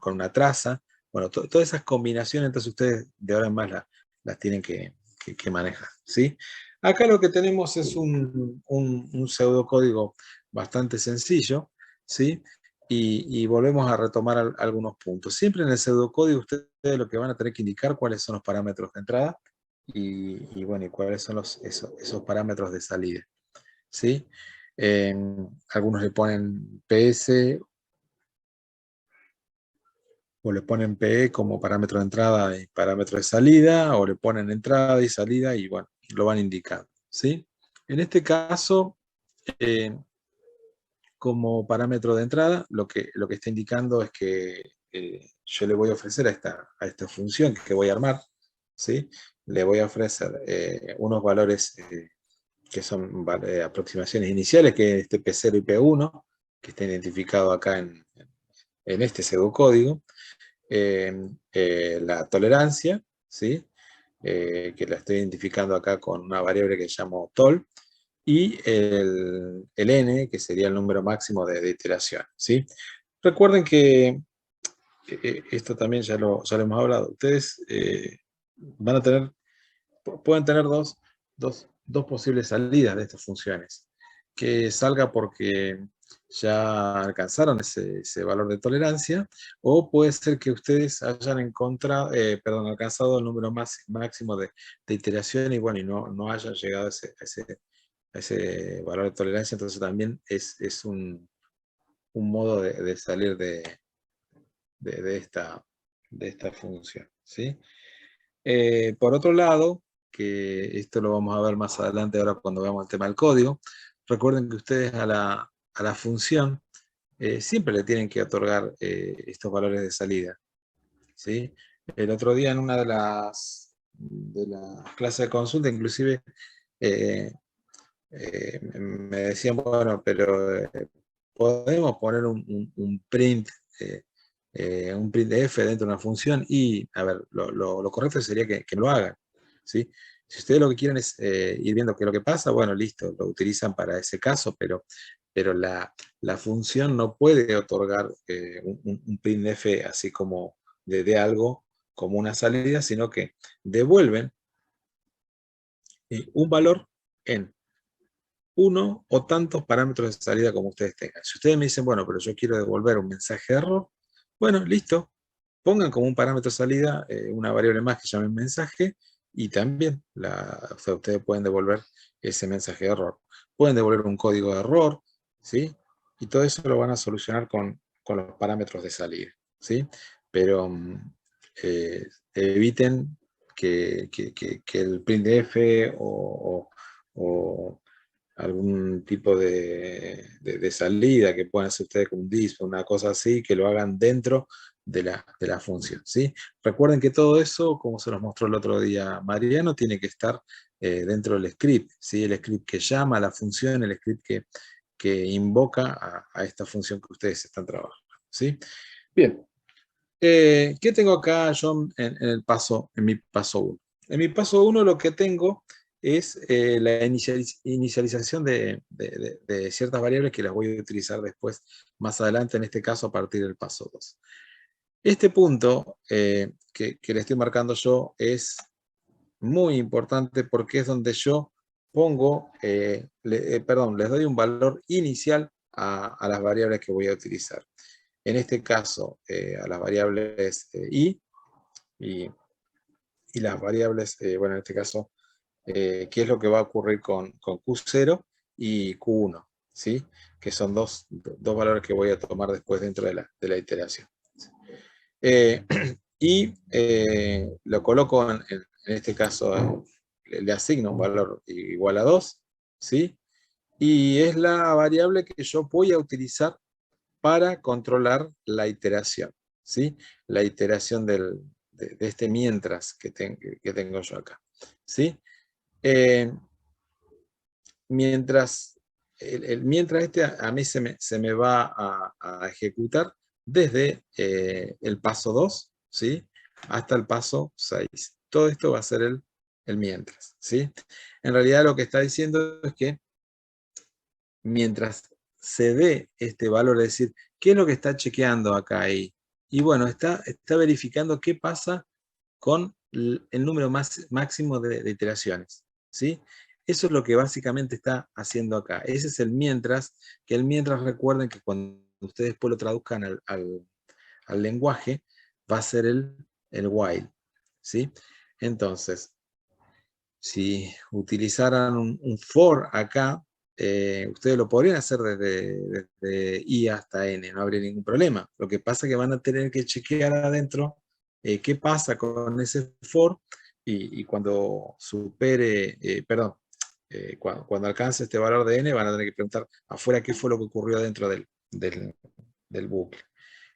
con una traza. Bueno, todas esas combinaciones, entonces ustedes de ahora en más las tienen que manejar, ¿sí? Acá lo que tenemos es un pseudocódigo bastante sencillo, ¿sí? Y volvemos a retomar algunos puntos. Siempre en el pseudocódigo ustedes lo que van a tener que indicar cuáles son los parámetros de entrada y bueno, y cuáles son esos parámetros de salida, ¿sí? Algunos le ponen PS o le ponen PE como parámetro de entrada y parámetro de salida, o le ponen entrada y salida y bueno, lo van indicando, ¿sí? En este caso, eh, como parámetro de entrada, lo que está indicando es que yo le voy a ofrecer a esta función que voy a armar, ¿sí? Le voy a ofrecer unos valores que son aproximaciones iniciales, que es este P0 y P1, que está identificado acá en este pseudocódigo, la tolerancia, ¿sí? Que la estoy identificando acá con una variable que llamo tol, y el n, que sería el número máximo de iteración, ¿sí? Recuerden que esto también ya lo hemos hablado. Ustedes van a tener, pueden tener dos posibles salidas de estas funciones. Que salga porque ya alcanzaron ese valor de tolerancia, o puede ser que ustedes hayan alcanzado el número máximo de iteración y bueno, y no hayan llegado a ese valor de tolerancia, entonces también es un modo de salir de esta función, ¿sí? Por otro lado, que esto lo vamos a ver más adelante ahora cuando veamos el tema del código, recuerden que ustedes a la función siempre le tienen que otorgar estos valores de salida, ¿sí? El otro día en una de las clases de consulta, inclusive me decían, bueno, pero podemos poner un print, un printf dentro de una función y, a ver, lo correcto sería que lo hagan, ¿sí? Si ustedes lo que quieren es ir viendo qué es lo que pasa, bueno, listo, lo utilizan para ese caso, pero la función no puede otorgar un printf así como de algo como una salida, sino que devuelven un valor en uno o tantos parámetros de salida como ustedes tengan. Si ustedes me dicen, bueno, pero yo quiero devolver un mensaje de error, bueno, listo. Pongan como un parámetro de salida una variable más que llamen mensaje y también o sea, ustedes pueden devolver ese mensaje de error. Pueden devolver un código de error, ¿sí? Y todo eso lo van a solucionar con los parámetros de salida, ¿sí? Pero eviten que el printf o algún tipo de salida que puedan hacer ustedes con un disp o una cosa así, que lo hagan dentro de la función, ¿sí? Recuerden que todo eso, como se nos mostró el otro día Mariano, tiene que estar dentro del script, ¿sí? El script que llama a la función, el script que invoca a esta función que ustedes están trabajando, ¿sí? Bien. ¿Qué tengo acá, John, en mi paso 1? En mi paso 1 lo que tengo es la inicialización de ciertas variables que las voy a utilizar después, más adelante, en este caso a partir del paso 2. Este punto que le estoy marcando yo es muy importante porque es donde yo pongo, les doy un valor inicial a las variables que voy a utilizar. En este caso, a las variables y las variables, bueno, en este caso, qué es lo que va a ocurrir con Q0 y Q1, ¿sí? Que son dos valores que voy a tomar después dentro de la iteración. Y lo coloco en este caso, le asigno un valor igual a 2, ¿sí? Y es la variable que yo voy a utilizar para controlar la iteración, ¿sí? La iteración de este mientras que tengo yo acá, ¿sí? Mientras este a mí se me va a ejecutar desde el paso 2, ¿sí? Hasta el paso 6. Todo esto va a ser el mientras, ¿sí? En realidad lo que está diciendo es que mientras se dé este valor, es decir, ¿qué es lo que está chequeando acá ahí? Y bueno, está verificando qué pasa con el número máximo de iteraciones, ¿sí? Eso es lo que básicamente está haciendo acá. Ese es el mientras, que el mientras, recuerden que cuando ustedes después lo traduzcan al lenguaje, va a ser el while, ¿sí? Entonces, si utilizaran un for acá, ustedes lo podrían hacer desde i hasta n, no habría ningún problema. Lo que pasa es que van a tener que chequear adentro qué pasa con ese for y cuando supere, perdón, cuando alcance este valor de n, van a tener que preguntar afuera qué fue lo que ocurrió dentro del bucle.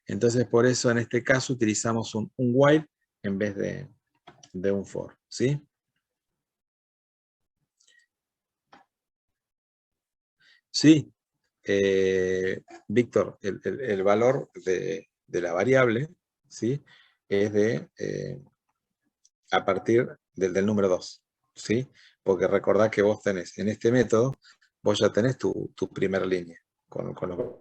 Entonces, por eso en este caso utilizamos un while en vez de un for, ¿sí? Sí, Víctor, el valor de la variable, ¿sí? Es a partir del número 2, ¿sí? Porque recordad que vos tenés, en este método, vos ya tenés tu primera línea con los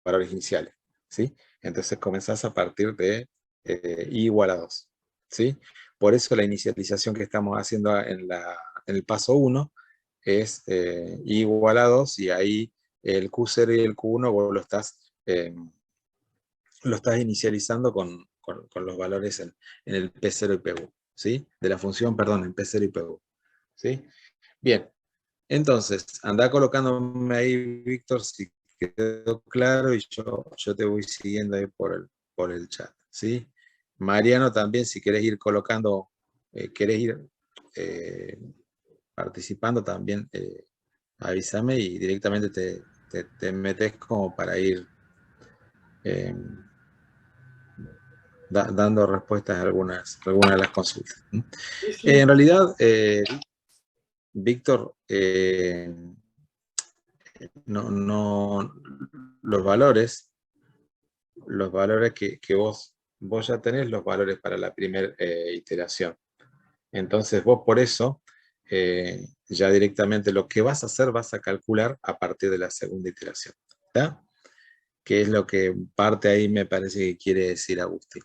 valores iniciales, ¿sí? Entonces comenzás a partir de i igual a 2, ¿sí? Por eso la inicialización que estamos haciendo en el paso 1 es i igual a 2 y ahí el Q0 y el Q1 vos lo estás inicializando con los valores en el P0 y P1, ¿sí? De la función, perdón, en P0 y P1, ¿sí? Bien, entonces, anda colocándome ahí, Víctor, si quedó claro y yo te voy siguiendo ahí por el chat, ¿sí? Mariano también, si querés ir colocando, querés ir participando también, avísame y directamente te metes como para ir eh, dando respuestas a algunas de las consultas. Sí, sí. En realidad, Víctor, no, los valores que vos ya tenés, los valores para la primera iteración. Entonces vos por eso, ya directamente lo que vas a hacer, vas a calcular a partir de la segunda iteración. ¿Está? Que es lo que parte ahí me parece que quiere decir Agustín.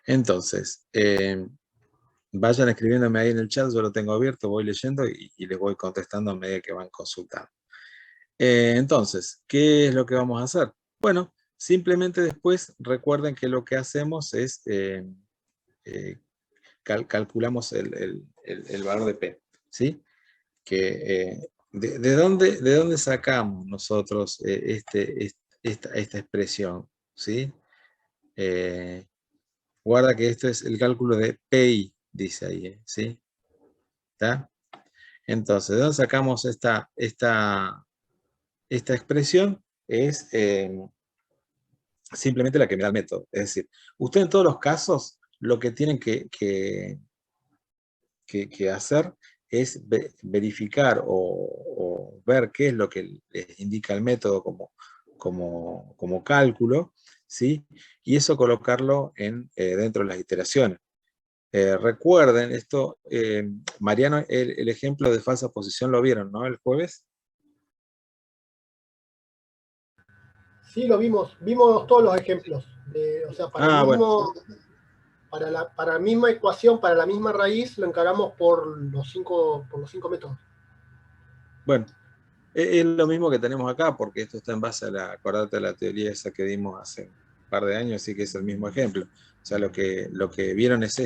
Entonces, vayan escribiéndome ahí en el chat, yo lo tengo abierto, voy leyendo y les voy contestando a medida que van consultando. Entonces, ¿qué es lo que vamos a hacer? Bueno, simplemente después recuerden que lo que hacemos es calculamos el valor de P, ¿sí? ¿De dónde sacamos nosotros esta expresión? ¿Sí? Guarda que esto es el cálculo de PI, dice ahí, ¿sí? ¿Está? Entonces, ¿de dónde sacamos esta expresión? Es simplemente la que me da el método. Es decir, usted en todos los casos lo que tienen que hacer es verificar o ver qué es lo que les indica el método como cálculo, ¿sí? Y eso colocarlo dentro de las iteraciones. Recuerden esto, Mariano, el ejemplo de falsa posición lo vieron, ¿no? El jueves. Sí, lo vimos todos los ejemplos. O sea, para el Bueno, mismo, para la misma ecuación, para la misma raíz, lo encaramos por los cinco métodos. bueno, es lo mismo que tenemos acá, porque esto está en base acordate de la teoría esa que dimos hace un par de años, así que es el mismo ejemplo. O sea, lo que vieron es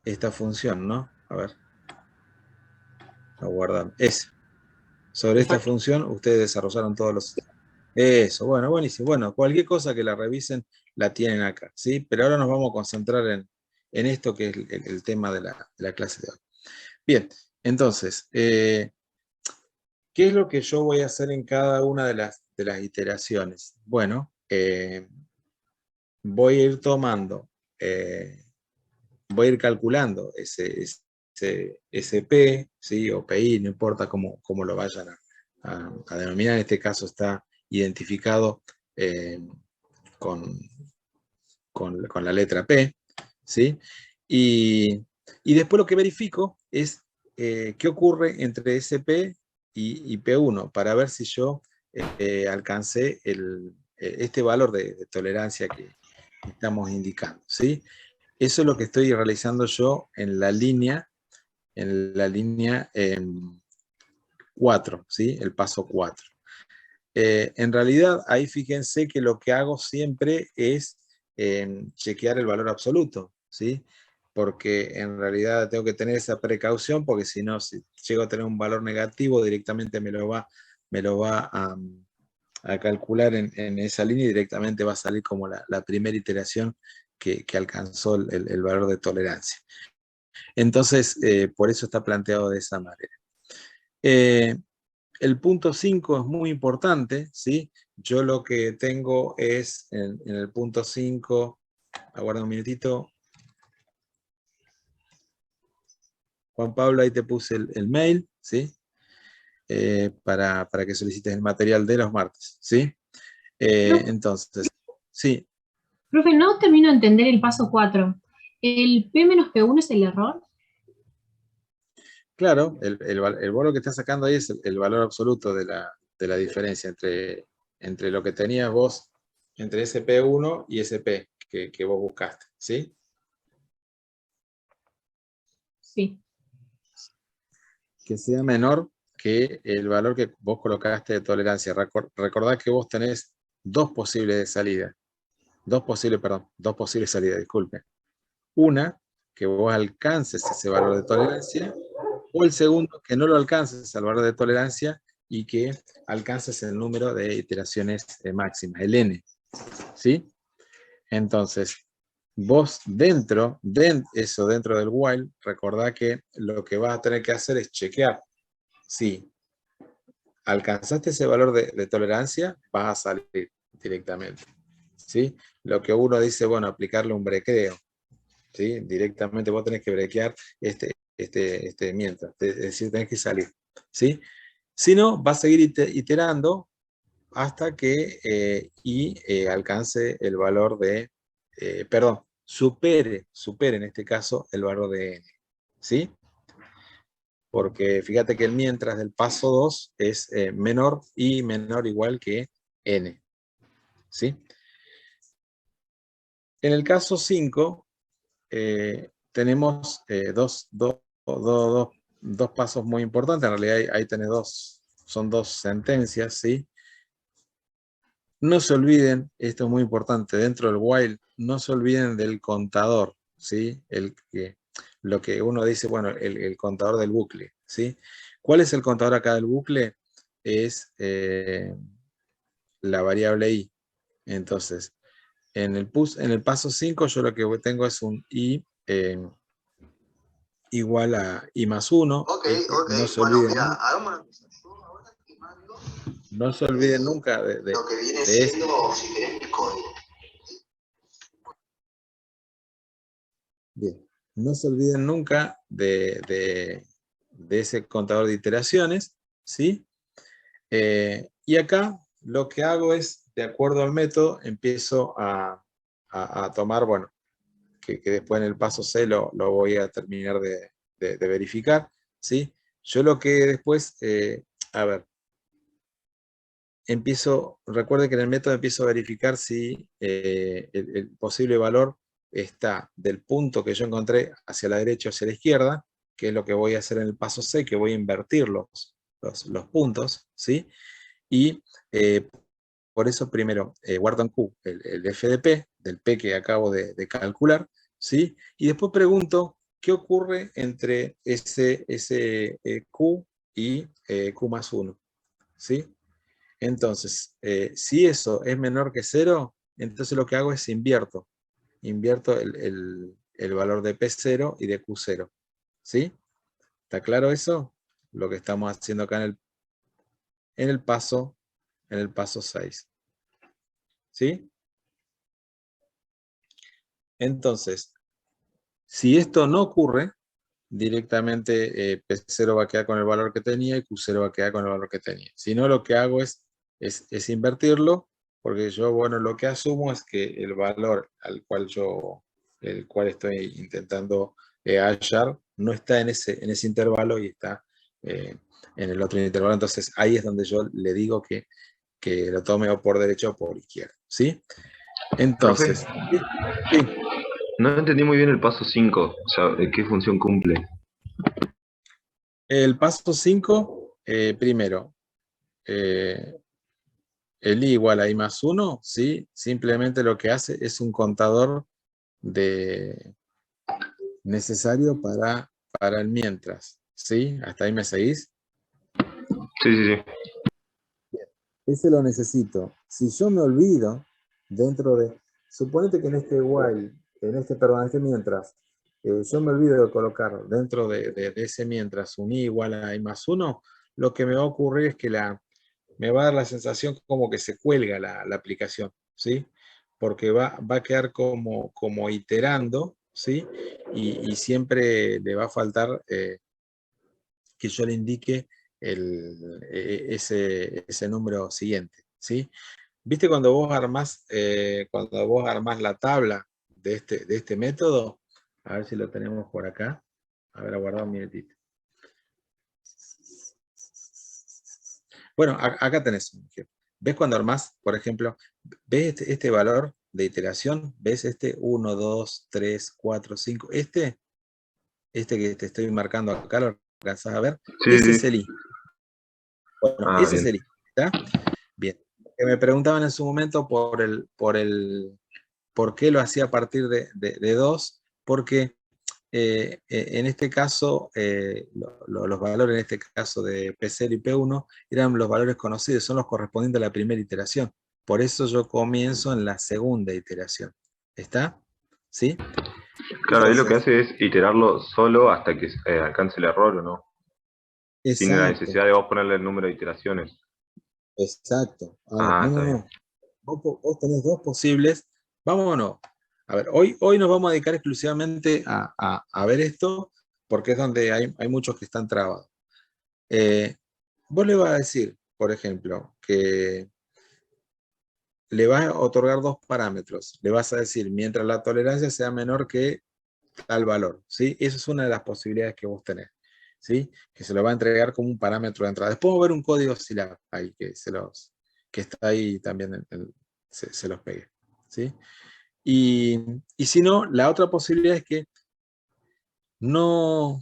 esta función, ¿no? A ver, lo guardan. Sobre esta Exacto. función, ustedes desarrollaron todos los... Eso, bueno, buenísimo. Bueno, cualquier cosa que la revisen, la tienen acá, ¿sí? Pero ahora nos vamos a concentrar en esto que es el tema de la clase de hoy. Bien, entonces, ¿qué es lo que yo voy a hacer en cada una de las iteraciones? Bueno, voy a ir tomando, voy a ir calculando ese P, ¿sí? O PI, no importa cómo lo vayan a denominar. En este caso está identificado con, con la letra P, ¿sí? Y después lo que verifico es qué ocurre entre ese P y P1 para ver si yo alcancé este valor de tolerancia estamos indicando, ¿sí? Eso es lo que estoy realizando yo en la línea 4, ¿sí? El paso 4. En realidad, ahí fíjense que lo que hago siempre es chequear el valor absoluto, ¿sí? Porque en realidad tengo que tener esa precaución, porque si no, si llego a tener un valor negativo, directamente me lo va a calcular en esa línea y directamente va a salir como la primera iteración que alcanzó el valor de tolerancia. Entonces, por eso está planteado de esa manera. El punto 5 es muy importante, ¿sí? Yo lo que tengo es en el punto 5, aguarda un minutito. Juan Pablo, ahí te puse el mail, ¿sí? Para que solicites el material de los martes, ¿sí? Entonces, sí, Profe, no termino de entender el paso 4. ¿El P menos P1 es el error? claro, el valor que estás sacando ahí es el valor absoluto de la diferencia entre lo que tenías vos, entre ese P1 y ese P que vos buscaste, ¿sí? Sí. Que sea menor que el valor que vos colocaste de tolerancia. Recordad que vos tenés dos posibles de salida. Dos posibles salidas, disculpe. Una, que vos alcances ese valor de tolerancia, o el segundo, que no lo alcances al valor de tolerancia y que alcances el número de iteraciones máximas, el n, ¿sí? Entonces, vos dentro del while, recordá que lo que vas a tener que hacer es chequear si alcanzaste ese valor de tolerancia, vas a salir directamente, ¿sí? Lo que uno dice, bueno, aplicarle un brequeo, ¿sí? Directamente vos tenés que brequear mientras, es decir, tenés que salir, ¿sí? Si no, va a seguir iterando hasta que alcance el valor perdón, supere en este caso el valor de n, ¿sí? Porque fíjate que el mientras del paso 2 es menor y menor igual que n, ¿sí? En el caso 5 tenemos dos pasos muy importantes, en realidad ahí tenés son dos sentencias, ¿sí? No se olviden, esto es muy importante, dentro del while, no se olviden del contador, ¿sí? Lo que uno dice, bueno, el contador del bucle, ¿sí? ¿Cuál es el contador acá del bucle? Es la variable i. Entonces, en el paso 5 yo lo que tengo es un i igual a i más 1. Ok, No se bueno, olviden, mira, hagamos una cosa. no se olviden nunca Lo que viene de esto. siendo, si querés, el código. Bien, no se olviden nunca de ese contador de iteraciones, ¿sí? Y acá lo que hago es, de acuerdo al método, empiezo a tomar, bueno, que después en el paso C lo voy a terminar de verificar, ¿sí? Yo lo que después, a ver, recuerde que en el método empiezo a verificar si el posible valor está del punto que yo encontré hacia la derecha o hacia la izquierda, que es lo que voy a hacer en el paso C, que voy a invertir los puntos, ¿sí? Y por eso primero guardo en Q el FDP, del P que acabo de calcular, ¿sí? Y después pregunto qué ocurre entre ese Q y Q más 1, ¿sí? Entonces, si eso es menor que 0, entonces lo que hago es invierto el valor de P0 y de Q0, ¿sí? ¿Está claro eso? Lo que estamos haciendo acá en el paso 6, ¿sí? Entonces, si esto no ocurre, directamente P0 va a quedar con el valor que tenía y Q0 va a quedar con el valor que tenía. Si no, lo que hago es invertirlo, porque yo, bueno, lo que asumo es que el valor el cual estoy intentando hallar, no está en ese intervalo y está en el otro intervalo. Entonces, ahí es donde yo le digo que lo tome o por derecha o por izquierda, ¿sí? Entonces, sí, No entendí muy bien el paso 5, o sea, ¿qué función cumple? el paso 5, primero, el i igual a i más 1, ¿sí? Simplemente lo que hace es un contador necesario para el mientras, ¿sí? ¿Hasta ahí me seguís? Sí. Ese lo necesito. Si yo me olvido dentro de, suponete que en este while, perdón, en este mientras, yo me olvido de colocar dentro de ese mientras un i igual a i más 1, lo que me va a ocurrir es que me va a dar la sensación como que se cuelga la aplicación, ¿sí? Porque va a quedar como iterando, ¿sí? Y siempre le va a faltar que yo le indique ese número siguiente, ¿sí? ¿Viste cuando vos armás la tabla de este método? A ver si lo tenemos por acá. A ver, aguardá un minutito. Bueno, acá tenés un ejemplo. ¿Ves cuando armás, por ejemplo, ves este valor de iteración? ¿Ves este 1, 2, 3, 4, 5? Este que te estoy marcando acá, ¿lo alcanzás a ver? Ese es Sí. el i. Bueno, Ah, ese es bien. el i. ¿Está? Bien. Me preguntaban en su momento por qué lo hacía a partir de 2, porque en este caso, los valores en este caso de P0 y P1 eran los valores conocidos, son los correspondientes a la primera iteración. Por eso yo comienzo en la segunda iteración. ¿Está? ¿Sí? Claro, ahí lo que Entonces, hace es iterarlo solo hasta que alcance el error, ¿o no? Sin la exacto, necesidad de vos ponerle el número de iteraciones. exacto. Ahora, Ah, no, está no, bien. no. Vos tenés dos posibles. Vámonos. A ver, hoy nos vamos a dedicar exclusivamente a ver esto, porque es donde hay muchos que están trabados. Vos le vas a decir, por ejemplo, que le vas a otorgar dos parámetros. Le vas a decir, mientras la tolerancia sea menor que tal valor, ¿sí? Esa es una de las posibilidades que vos tenés, ¿sí? Que se lo va a entregar como un parámetro de entrada. Después vamos a ver un código SILAB ahí, que está ahí también, se los pegue, ¿sí? Y si no, la otra posibilidad es que no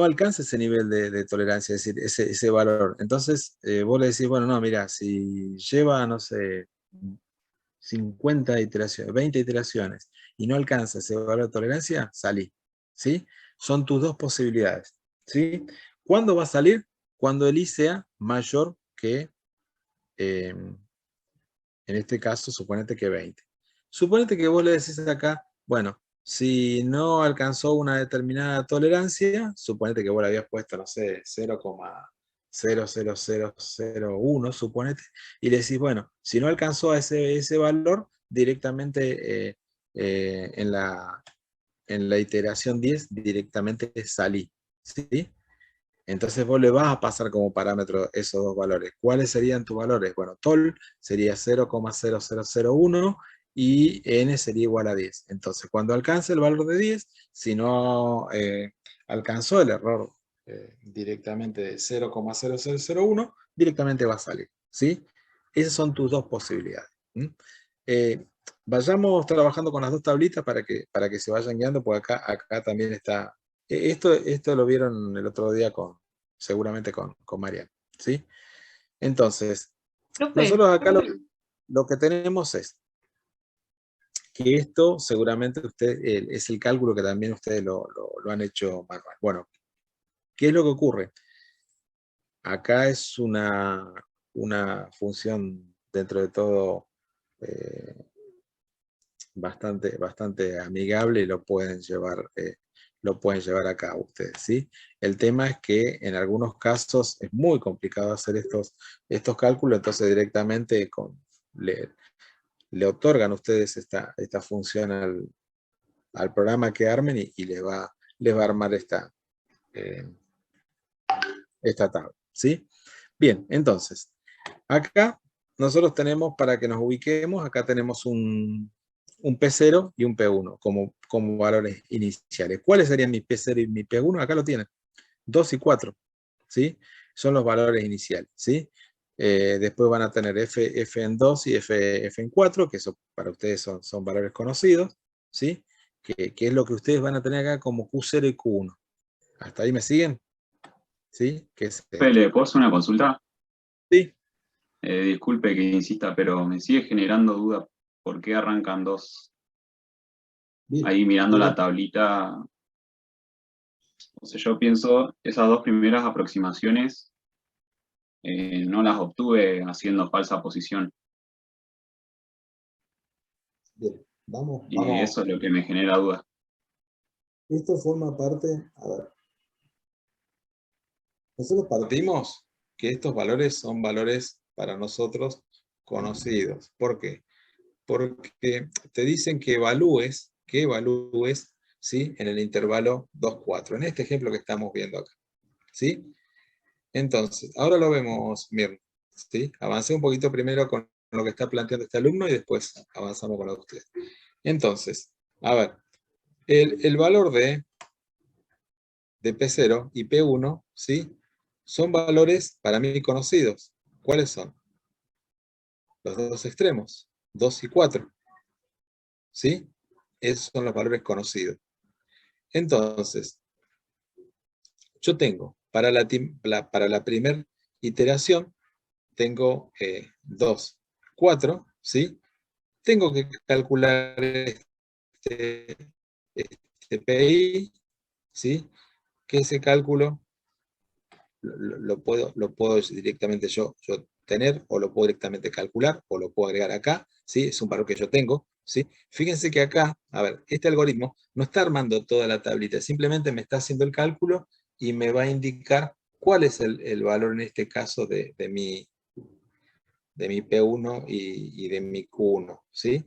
alcanza ese nivel de tolerancia, es decir, ese valor. Entonces, vos le decís, bueno, no, mira, si lleva, no sé, 50 iteraciones, 20 iteraciones, y no alcanza ese valor de tolerancia, salí, ¿sí? Son tus dos posibilidades, ¿sí? ¿Cuándo va a salir? Cuando el i sea mayor que, en este caso, suponete que 20. Suponete que vos le decís acá, bueno, si no alcanzó una determinada tolerancia, suponete que vos le habías puesto, no sé, 0,00001, suponete, y le decís, bueno, si no alcanzó a ese valor, directamente en la iteración 10, directamente salí, ¿sí? Entonces vos le vas a pasar como parámetro esos dos valores. ¿Cuáles serían tus valores? Bueno, tol sería 0,0001 y n sería igual a 10. Entonces, cuando alcance el valor de 10, si no alcanzó el error directamente de 0,0001, directamente va a salir, ¿sí? Esas son tus dos posibilidades. Eh, Vayamos trabajando con las dos tablitas para que se vayan guiando, porque acá también está. Esto lo vieron el otro día seguramente con Mariana, ¿sí? Entonces, Profe, nosotros acá lo que tenemos es que esto seguramente es el cálculo que también ustedes lo han hecho manual. Bueno, ¿qué es lo que ocurre? Acá es una función dentro de todo eh, bastante amigable y lo pueden llevar a cabo ustedes, ¿sí? El tema es que en algunos casos es muy complicado hacer estos cálculos, entonces directamente le otorgan ustedes esta función al programa que armen y les va a armar eh, esta tabla, ¿sí? Bien, entonces, acá nosotros tenemos, para que nos ubiquemos, acá tenemos un P0 y un P1 como valores iniciales. ¿Cuáles serían mi P0 y mi P1? Acá lo tienen, 2 y 4, ¿sí? Son los valores iniciales, ¿sí? Después van a tener F en 2 y F en 4, que eso para ustedes son valores conocidos, ¿sí? Que es lo que ustedes van a tener acá como Q0 y Q1. ¿Hasta ahí me siguen? ¿Sí? ¿Qué es esto? ¿Le puedo hacer una consulta? Sí. Disculpe que insista, pero me sigue generando duda por qué arrancan dos. Bien. Ahí mirando la tablita, o sea, yo pienso, esas dos primeras aproximaciones no las obtuve haciendo falsa posición. Bien. Vamos. Y eso es lo que me genera duda. Esto forma parte, a ver, nosotros partimos que estos valores son valores para nosotros conocidos. ¿Por qué? Porque te dicen que evalúes, ¿sí? En el intervalo 2, 4, en este ejemplo que estamos viendo acá, ¿sí? Entonces, ahora lo vemos, Mirna, ¿sí? Avancé un poquito primero con lo que está planteando este alumno y después avanzamos con lo de ustedes. Entonces, a ver, el valor de P0 y P1, ¿sí? Son valores para mí conocidos. ¿Cuáles son? Los dos extremos, 2 y 4, ¿sí? Esos son los valores conocidos. Entonces, yo tengo, para la primera iteración, tengo 2, 4, ¿sí? Tengo que calcular este PI, ¿sí? Que ese cálculo lo puedo directamente yo tener, o lo puedo directamente calcular, o lo puedo agregar acá, ¿sí? Es un valor que yo tengo, ¿sí? Fíjense que acá, a ver, este algoritmo no está armando toda la tablita, simplemente me está haciendo el cálculo y me va a indicar cuál es el valor en este caso de mi P1 y de mi Q1, ¿sí?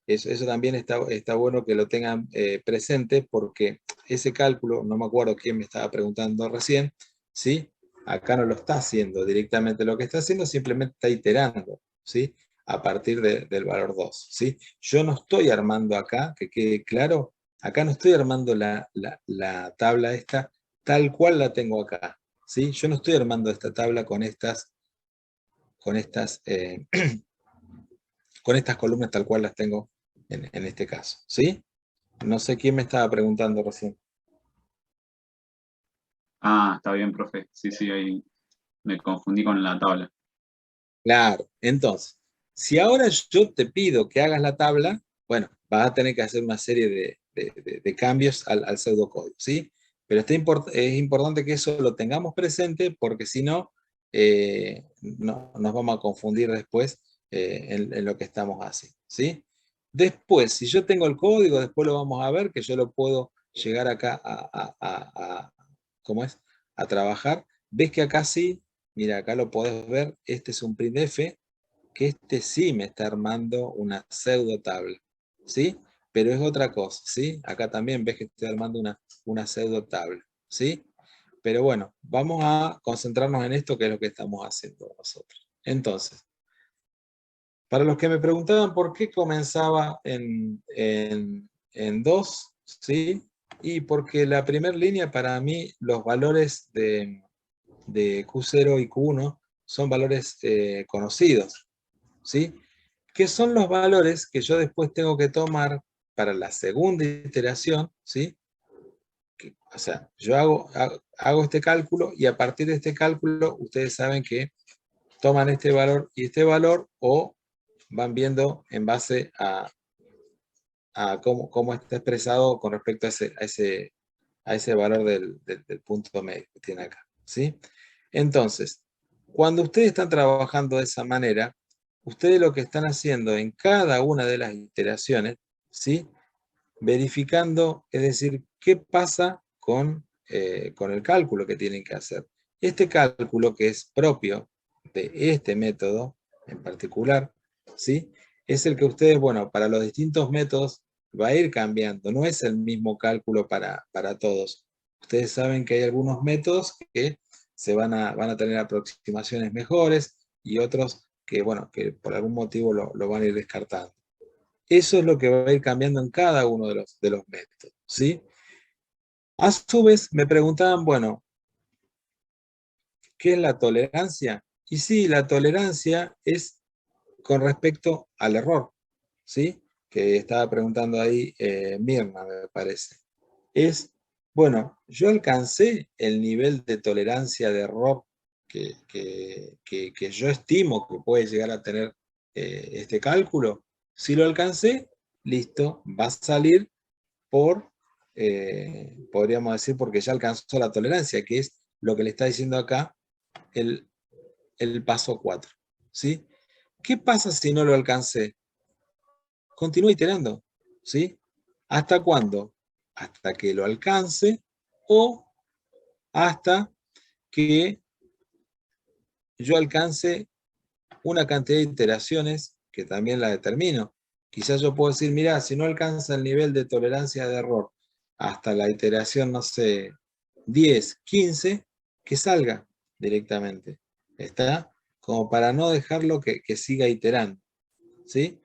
Eso también está bueno que lo tengan presente, porque ese cálculo, no me acuerdo quién me estaba preguntando recién, ¿sí? Acá no lo está haciendo directamente, lo que está haciendo simplemente está iterando, ¿sí? A partir del valor 2, ¿sí? Yo no estoy armando acá, que quede claro, acá no estoy armando la tabla esta tal cual la tengo acá, ¿sí? Yo no estoy armando esta tabla con estas con estas columnas tal cual las tengo en este caso, ¿sí? No sé quién me estaba preguntando recién. Ah, está bien, profe. Sí, sí, ahí me confundí con la tabla. Claro, entonces, si ahora yo te pido que hagas la tabla, bueno, vas a tener que hacer una serie de cambios al pseudocódigo, ¿sí? Pero es importante que eso lo tengamos presente, porque si no, nos vamos a confundir después en lo que estamos haciendo, ¿sí? Después, si yo tengo el código, después lo vamos a ver, que yo lo puedo llegar acá ¿cómo es? A trabajar. ¿Ves que acá sí? Mira, acá lo podés ver, este es un printf, que este sí me está armando una pseudo tabla, ¿sí? Pero es otra cosa, ¿sí? Acá también ves que estoy armando una pseudo tabla, ¿sí? Pero bueno, vamos a concentrarnos en esto, que es lo que estamos haciendo nosotros. Entonces, para los que me preguntaban por qué comenzaba en 2, ¿sí? Y porque la primera línea, para mí, los valores de Q0 y Q1 son valores conocidos, ¿sí? Que son los valores que yo después tengo que tomar para la segunda iteración, ¿sí? O sea, yo hago este cálculo, y a partir de este cálculo ustedes saben que toman este valor y este valor, o van viendo en base a cómo está expresado con respecto a ese valor del punto medio que tiene acá, ¿sí? Entonces, cuando ustedes están trabajando de esa manera, ustedes lo que están haciendo en cada una de las iteraciones, ¿sí? Verificando, es decir, qué pasa con el cálculo que tienen que hacer. Este cálculo, que es propio de este método en particular, ¿sí? Es el que ustedes, bueno, para los distintos métodos va a ir cambiando, no es el mismo cálculo para todos. Ustedes saben que hay algunos métodos que van a tener aproximaciones mejores, y otros que, bueno, que por algún motivo lo van a ir descartando. Eso es lo que va a ir cambiando en cada uno de los métodos, ¿sí? A su vez, me preguntaban, bueno, ¿qué es la tolerancia? Y sí, la tolerancia es con respecto al error, ¿sí? Que estaba preguntando ahí Mirna, me parece. Es, bueno, yo alcancé el nivel de tolerancia de error que yo estimo que puede llegar a tener este cálculo. Si lo alcancé, listo, va a salir podríamos decir, porque ya alcanzó la tolerancia, que es lo que le está diciendo acá el paso 4. ¿Sí? ¿Qué pasa si no lo alcancé? Continúo iterando. ¿Sí? ¿Hasta cuándo? Hasta que lo alcance o hasta que yo alcance una cantidad de iteraciones que también la determino. Quizás yo puedo decir, mira, si no alcanza el nivel de tolerancia de error hasta la iteración, no sé, 10, 15, que salga directamente. ¿Está? Como para no dejarlo que siga iterando. ¿Sí?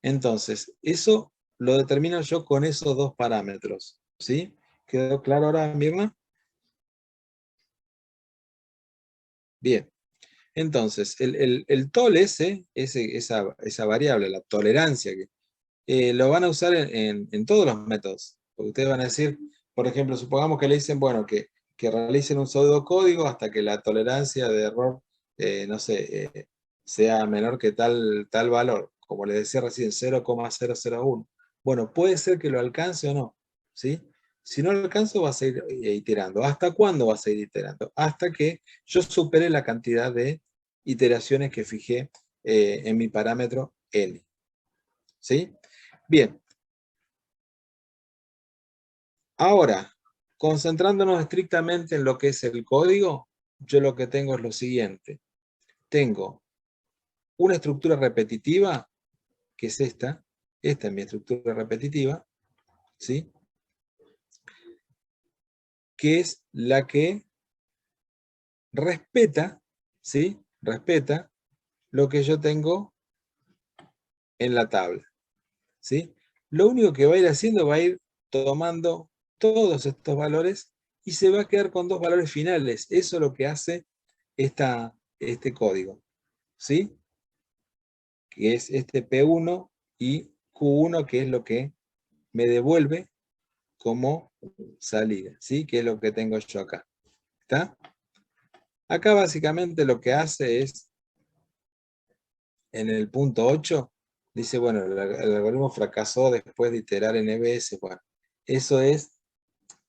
Entonces, eso lo determino yo con esos dos parámetros. ¿Sí? ¿Quedó claro ahora, Mirna? Bien. Entonces, el tol esa variable, la tolerancia, lo van a usar en todos los métodos. Porque ustedes van a decir, por ejemplo, supongamos que le dicen, bueno, que realicen un pseudocódigo hasta que la tolerancia de error, no sé, sea menor que tal valor. Como les decía recién, 0,001. Bueno, puede ser que lo alcance o no, ¿sí? Si no lo alcanzo, va a seguir iterando. ¿Hasta cuándo va a seguir iterando? Hasta que yo supere la cantidad de iteraciones que fijé en mi parámetro N. ¿Sí? Bien. Ahora, concentrándonos estrictamente en lo que es el código, yo lo que tengo es lo siguiente. Tengo una estructura repetitiva, que es esta. Esta es mi estructura repetitiva, ¿sí? Que es la que respeta, ¿sí? Respeta lo que yo tengo en la tabla, ¿sí? Lo único que va a ir haciendo va a ir tomando todos estos valores y se va a quedar con dos valores finales. Eso es lo que hace este código, ¿sí? Que es este P1 y Q1, que es lo que me devuelve como salida, ¿sí? Que es lo que tengo yo acá. ¿Está? Acá básicamente lo que hace es, en el punto 8, dice, bueno, el algoritmo fracasó después de iterar en EBS. Bueno, eso es,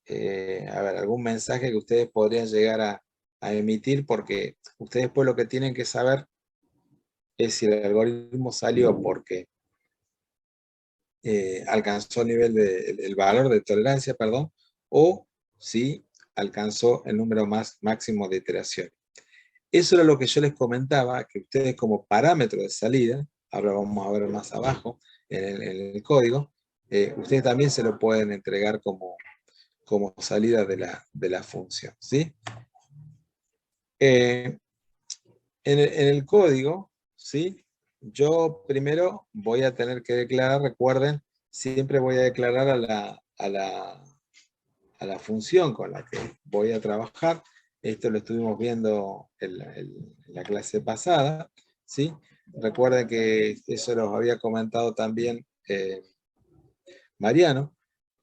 a ver, algún mensaje que ustedes podrían llegar a emitir, porque ustedes después lo que tienen que saber es si el algoritmo salió porque alcanzó el valor de tolerancia, perdón, o si alcanzó el número máximo de iteraciones. Eso era lo que yo les comentaba, que ustedes como parámetro de salida, ahora vamos a ver más abajo en el código, ustedes también se lo pueden entregar como salida de la función, ¿sí? En el código, ¿sí? Yo primero voy a tener que declarar, recuerden, siempre voy a declarar a la función con la que voy a trabajar. Esto lo estuvimos viendo en la clase pasada, ¿sí? Recuerden que eso los había comentado también Mariano,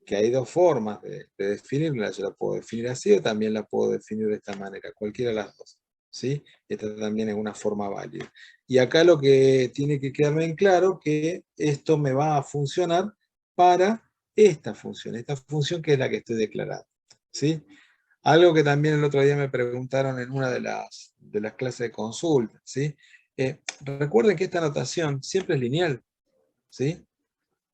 que hay dos formas de definirla. Yo la puedo definir así o también la puedo definir de esta manera, cualquiera de las dos, ¿sí? Esta también es una forma válida. Y acá lo que tiene que quedarme en claro que esto me va a funcionar para esta función que es la que estoy declarando, ¿sí? Algo que también el otro día me preguntaron en una de las clases de consulta, ¿sí? Recuerden que esta notación siempre es lineal, ¿sí?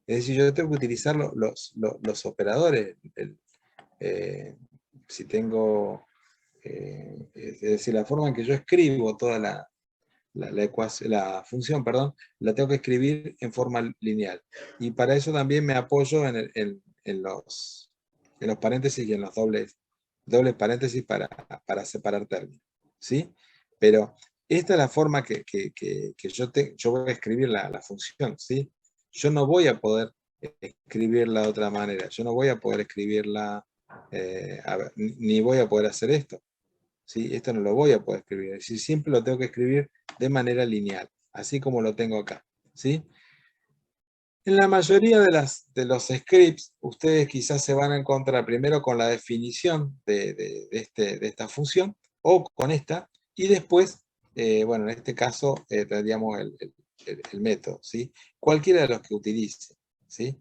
Es decir, yo tengo que utilizar los operadores. Si tengo, es decir, la forma en que yo escribo toda la función, perdón, la tengo que escribir en forma lineal. Y para eso también me apoyo en los paréntesis y en los dobles paréntesis para separar términos, ¿sí? Pero esta es la forma que yo voy a escribir la función, ¿sí? Yo no voy a poder escribirla de otra manera. Yo no voy a poder escribirla, ni voy a poder hacer esto, ¿sí? Esto no lo voy a poder escribir, es decir, siempre lo tengo que escribir de manera lineal, así como lo tengo acá, ¿sí? En la mayoría de los scripts, ustedes quizás se van a encontrar primero con la definición de esta función, o con esta, y después, bueno, en este caso tendríamos el método, ¿sí? Cualquiera de los que utilice, ¿sí?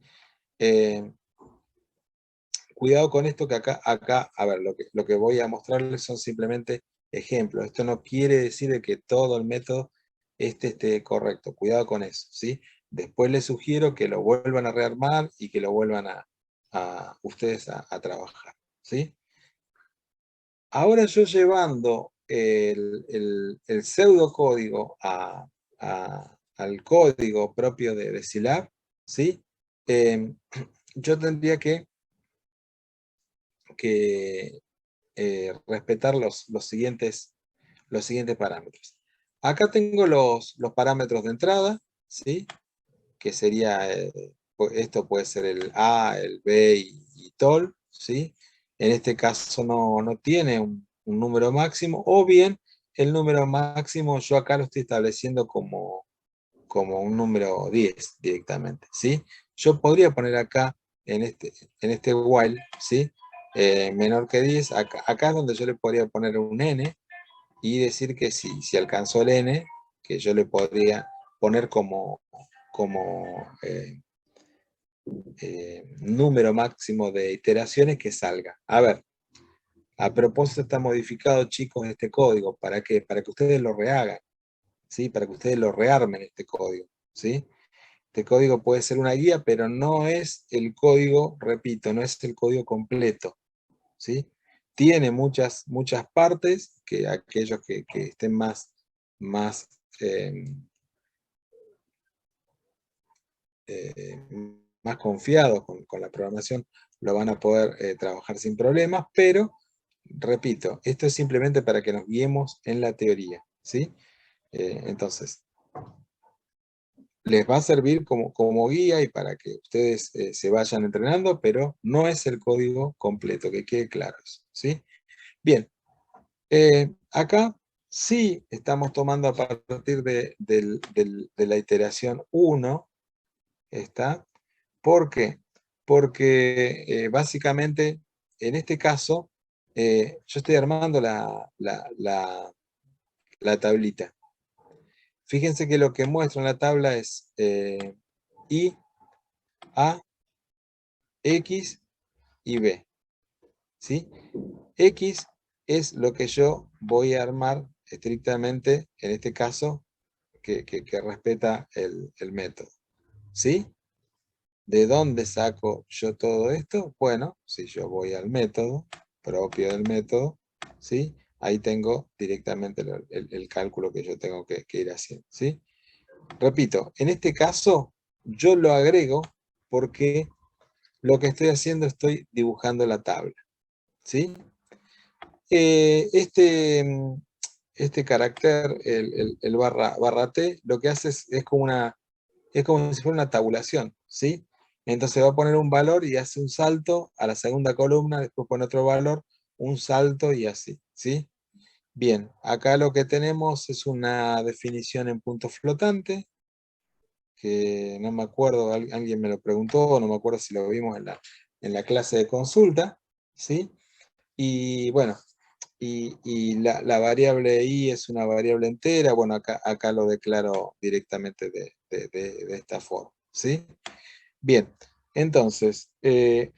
Cuidado con esto que acá, a ver, lo que voy a mostrarles son simplemente ejemplos. Esto no quiere decir de que todo el método esté correcto. Cuidado con eso, ¿sí? Después les sugiero que lo vuelvan a rearmar y que lo vuelvan ustedes a trabajar, ¿sí? Ahora yo llevando el pseudocódigo al código propio de Scilab, ¿sí? Yo tendría que respetar los siguientes parámetros. Acá tengo los parámetros de entrada, ¿sí? Que sería, esto puede ser el A, el B y tol, ¿sí? En este caso no tiene un número máximo, o bien el número máximo yo acá lo estoy estableciendo como un número 10 directamente, ¿sí? Yo podría poner acá en este while, ¿sí? Menor que 10, acá es donde yo le podría poner un n y decir que si alcanzó el n, que yo le podría poner como número máximo de iteraciones que salga. A ver, a propósito está modificado, chicos, este código. ¿Para qué? Para que ustedes lo rehagan, ¿sí? Para que ustedes lo rearmen este código, ¿sí? Este código puede ser una guía, pero no es el código, repito, no es el código completo, ¿sí? Tiene muchas partes que aquellos que estén más confiados con la programación lo van a poder trabajar sin problemas, pero, repito, esto es simplemente para que nos guiemos en la teoría, ¿sí? Entonces, les va a servir como guía y para que ustedes se vayan entrenando, pero no es el código completo, que quede claro eso, ¿sí? Bien, acá sí estamos tomando a partir de la iteración 1, ¿está? ¿Por qué? Porque básicamente, en este caso, yo estoy armando la tablita. Fíjense que lo que muestro en la tabla es I, A, X y B, ¿sí? X es lo que yo voy a armar estrictamente, en este caso, que respeta el método, ¿sí? ¿De dónde saco yo todo esto? Bueno, si yo voy al método, propio del método, ¿sí? Ahí tengo directamente el cálculo que yo tengo que ir haciendo, ¿sí? Repito, en este caso, yo lo agrego porque lo que estoy haciendo, estoy dibujando la tabla, ¿sí? Este carácter, el barra T, lo que hace es como si fuera una tabulación, ¿sí? Entonces va a poner un valor y hace un salto a la segunda columna, después pone otro valor, un salto y así, ¿sí? Bien, acá lo que tenemos es una definición en punto flotante, que no me acuerdo, alguien me lo preguntó, no me acuerdo si lo vimos en la clase de consulta, ¿sí? Y bueno, y la variable i es una variable entera, bueno, acá lo declaro directamente de esta forma, ¿sí? Bien, entonces,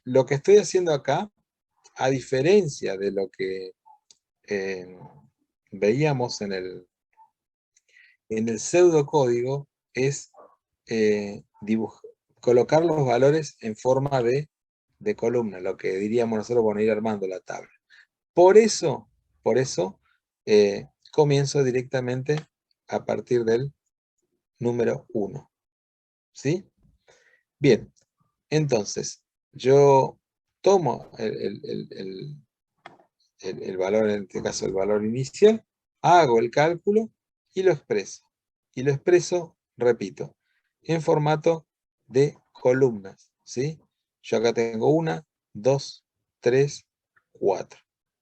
lo que estoy haciendo acá, a diferencia de lo que veíamos en el pseudocódigo, es colocar los valores en forma de columna, lo que diríamos nosotros, bueno, ir armando la tabla. Por eso comienzo directamente a partir del número 1, ¿sí? Bien, entonces, yo tomo el valor, en este caso el valor inicial, hago el cálculo y lo expreso. Y lo expreso, repito, en formato de columnas, ¿sí? Yo acá tengo 1, 2, 3, 4,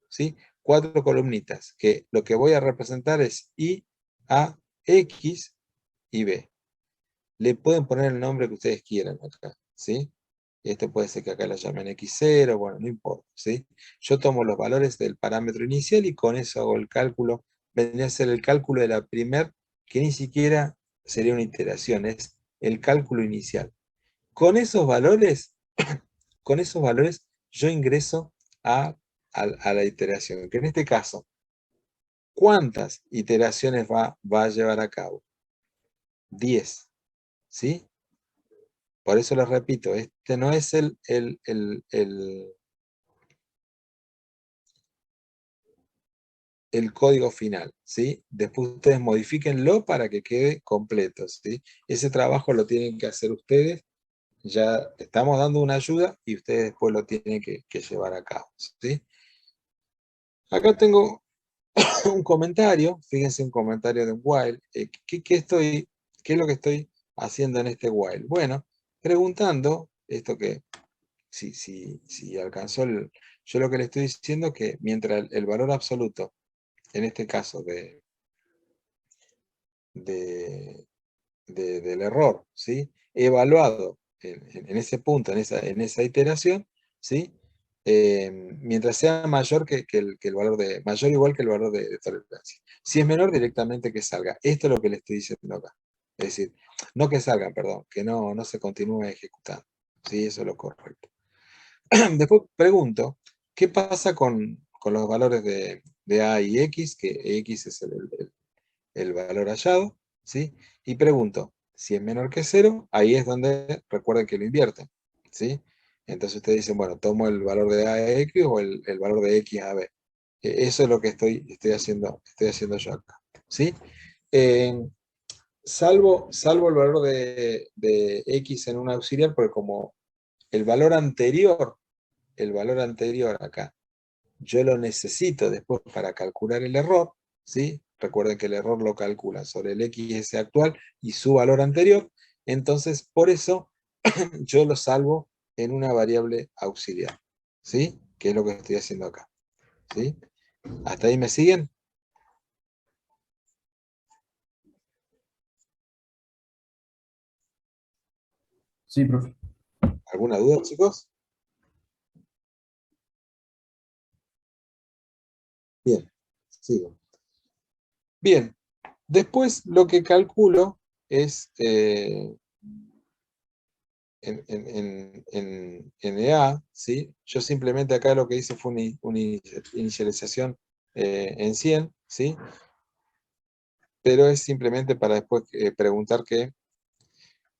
¿sí? 4 columnitas, que lo que voy a representar es I, A, X y B. Le pueden poner el nombre que ustedes quieran acá, ¿sí? Esto puede ser que acá lo llamen X0, bueno, no importa, ¿sí? Yo tomo los valores del parámetro inicial y con eso hago el cálculo. Vendría a ser el cálculo de la primer, que ni siquiera sería una iteración, es el cálculo inicial. Con esos valores yo ingreso a la iteración, que en este caso, ¿cuántas iteraciones va a llevar a cabo? 10, ¿sí? Por eso les repito, este no es el código final, ¿sí? Después ustedes modifíquenlo para que quede completo, ¿sí? Ese trabajo lo tienen que hacer ustedes, ya estamos dando una ayuda y ustedes después lo tienen que llevar a cabo, ¿sí? Acá tengo un comentario, fíjense un comentario de un while. ¿Qué es lo que estoy haciendo en este while? Bueno, preguntando, esto que si alcanzó yo lo que le estoy diciendo es que mientras el valor absoluto, en este caso del error, ¿sí? Evaluado en ese punto, en esa iteración, ¿sí? Mientras sea mayor que el valor mayor o igual que el valor de tolerancia. Si es menor, directamente que salga. Esto es lo que le estoy diciendo acá. Es decir, no que salgan, perdón, que no se continúe ejecutando. ¿Sí? Eso es lo correcto. Después pregunto, ¿qué pasa con los valores de A y X? Que X es el valor hallado, ¿sí? Y pregunto, si es menor que 0, ahí es donde recuerden que lo invierten, ¿sí? Entonces ustedes dicen, bueno, tomo el valor de A a X o el valor de X a B. Eso es lo que estoy haciendo yo acá, ¿sí? Salvo el valor de X en un auxiliar, porque como el valor anterior acá, yo lo necesito después para calcular el error, ¿sí? Recuerden que el error lo calcula sobre el XS actual y su valor anterior, entonces por eso yo lo salvo en una variable auxiliar, ¿sí? Que es lo que estoy haciendo acá, ¿sí? ¿Hasta ahí me siguen? Sí, profe. ¿Alguna duda, chicos? Bien, sigo. Bien, después lo que calculo es en EA, ¿sí? Yo simplemente acá lo que hice fue una inicialización en 100, ¿sí? Pero es simplemente para después preguntar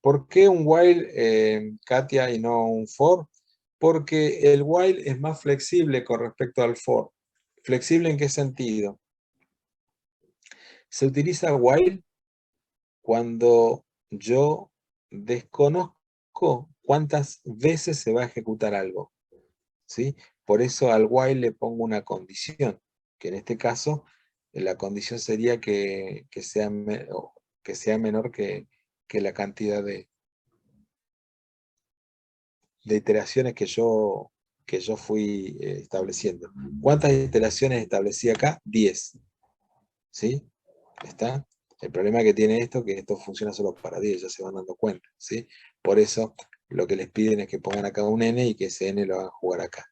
¿por qué un while, Katia, y no un for? Porque el while es más flexible con respecto al for. ¿Flexible en qué sentido? Se utiliza while cuando yo desconozco cuántas veces se va a ejecutar algo, ¿sí? Por eso al while le pongo una condición, que en este caso la condición sería que sea menor que la cantidad de iteraciones que yo fui estableciendo. ¿Cuántas iteraciones establecí acá? 10. ¿Sí? ¿Está? El problema que tiene esto es que esto funciona solo para 10, ya se van dando cuenta, ¿sí? Por eso lo que les piden es que pongan acá un n y que ese n lo hagan jugar acá.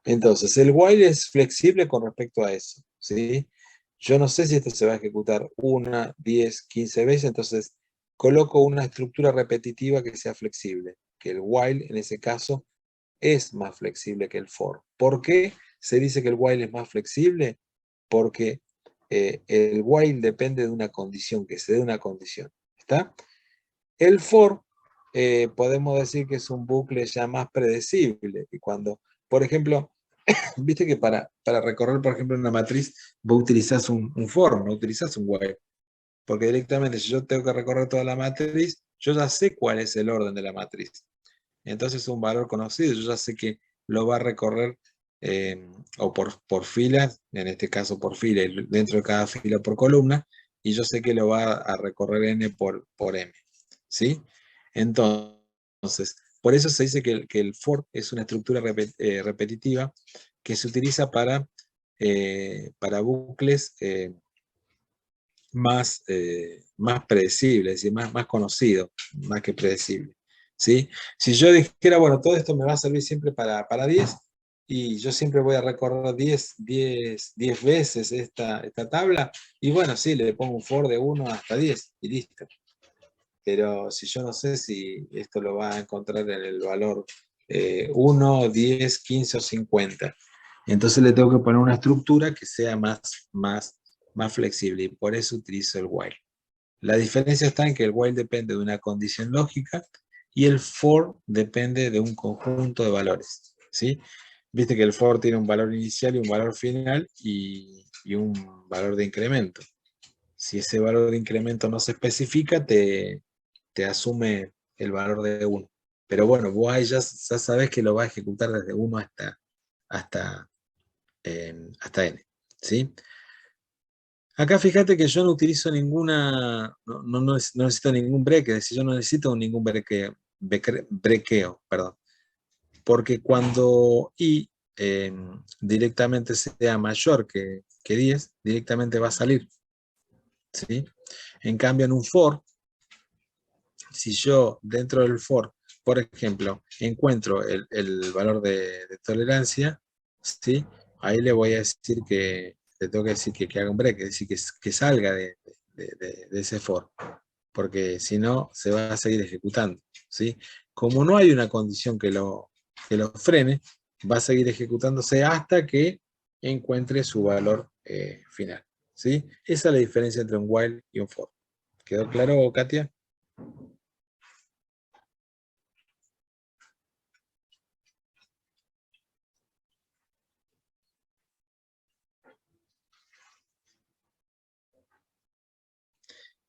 Entonces, el while es flexible con respecto a eso, ¿sí? Yo no sé si esto se va a ejecutar 1, 10, 15 veces, entonces coloco una estructura repetitiva que sea flexible, que el while en ese caso es más flexible que el for. ¿Por qué se dice que el while es más flexible? Porque el while depende de una condición, que se dé una condición. ¿Está? El for podemos decir que es un bucle ya más predecible. Y cuando, por ejemplo, viste que para recorrer, por ejemplo, una matriz, vos utilizás un for, no utilizás un while. Porque directamente, si yo tengo que recorrer toda la matriz, yo ya sé cuál es el orden de la matriz. Entonces es un valor conocido, yo ya sé que lo va a recorrer o por filas, en este caso por fila, y dentro de cada fila por columna, y yo sé que lo va a recorrer n por m. ¿Sí? Entonces, por eso se dice que el for es una estructura repetitiva que se utiliza para para bucles más predecibles, es decir, más conocido, más que predecible. ¿Sí? Si yo dijera, bueno, todo esto me va a servir siempre para 10, y yo siempre voy a recorrer 10 veces esta tabla, y bueno, sí, le pongo un for de 1 hasta 10 y listo. Pero si yo no sé si esto lo va a encontrar en el valor 1, 10, 15 o 50, entonces le tengo que poner una estructura que sea más flexible, y por eso utilizo el while. La diferencia está en que el while depende de una condición lógica y el for depende de un conjunto de valores, ¿sí? Viste que el for tiene un valor inicial y un valor final y un valor de incremento. Si ese valor de incremento no se especifica, te asume el valor de 1. Pero bueno, vos ahí ya sabés que lo va a ejecutar desde 1 hasta n, ¿sí? Acá fíjate que yo no utilizo ninguna, no necesito ningún break, es decir, yo no necesito ningún brequeo, perdón. Porque cuando i directamente sea mayor que 10, directamente va a salir, ¿sí? En cambio, en un for, si yo dentro del for, por ejemplo, encuentro el valor de tolerancia, ¿sí? Ahí le voy a decir le tengo que decir que haga un break, es decir, que salga de ese for, porque si no, se va a seguir ejecutando, ¿sí? Como no hay una condición que lo frene, va a seguir ejecutándose hasta que encuentre su valor final, ¿sí? Esa es la diferencia entre un while y un for. ¿Quedó claro, Katia?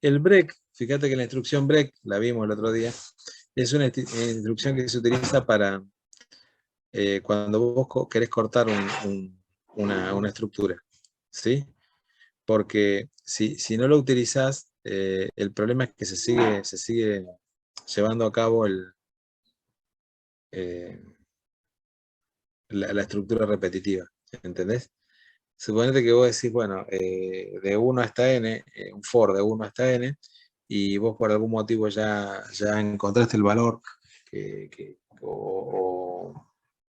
El break, fíjate que la instrucción break, la vimos el otro día, es una instrucción que se utiliza para cuando vos querés cortar una estructura, ¿sí? Porque si no lo utilizás, el problema es que se sigue llevando a cabo la estructura repetitiva, ¿entendés? Suponete que vos decís, bueno, de 1 hasta n, un for de 1 hasta n, y vos por algún motivo ya encontraste el valor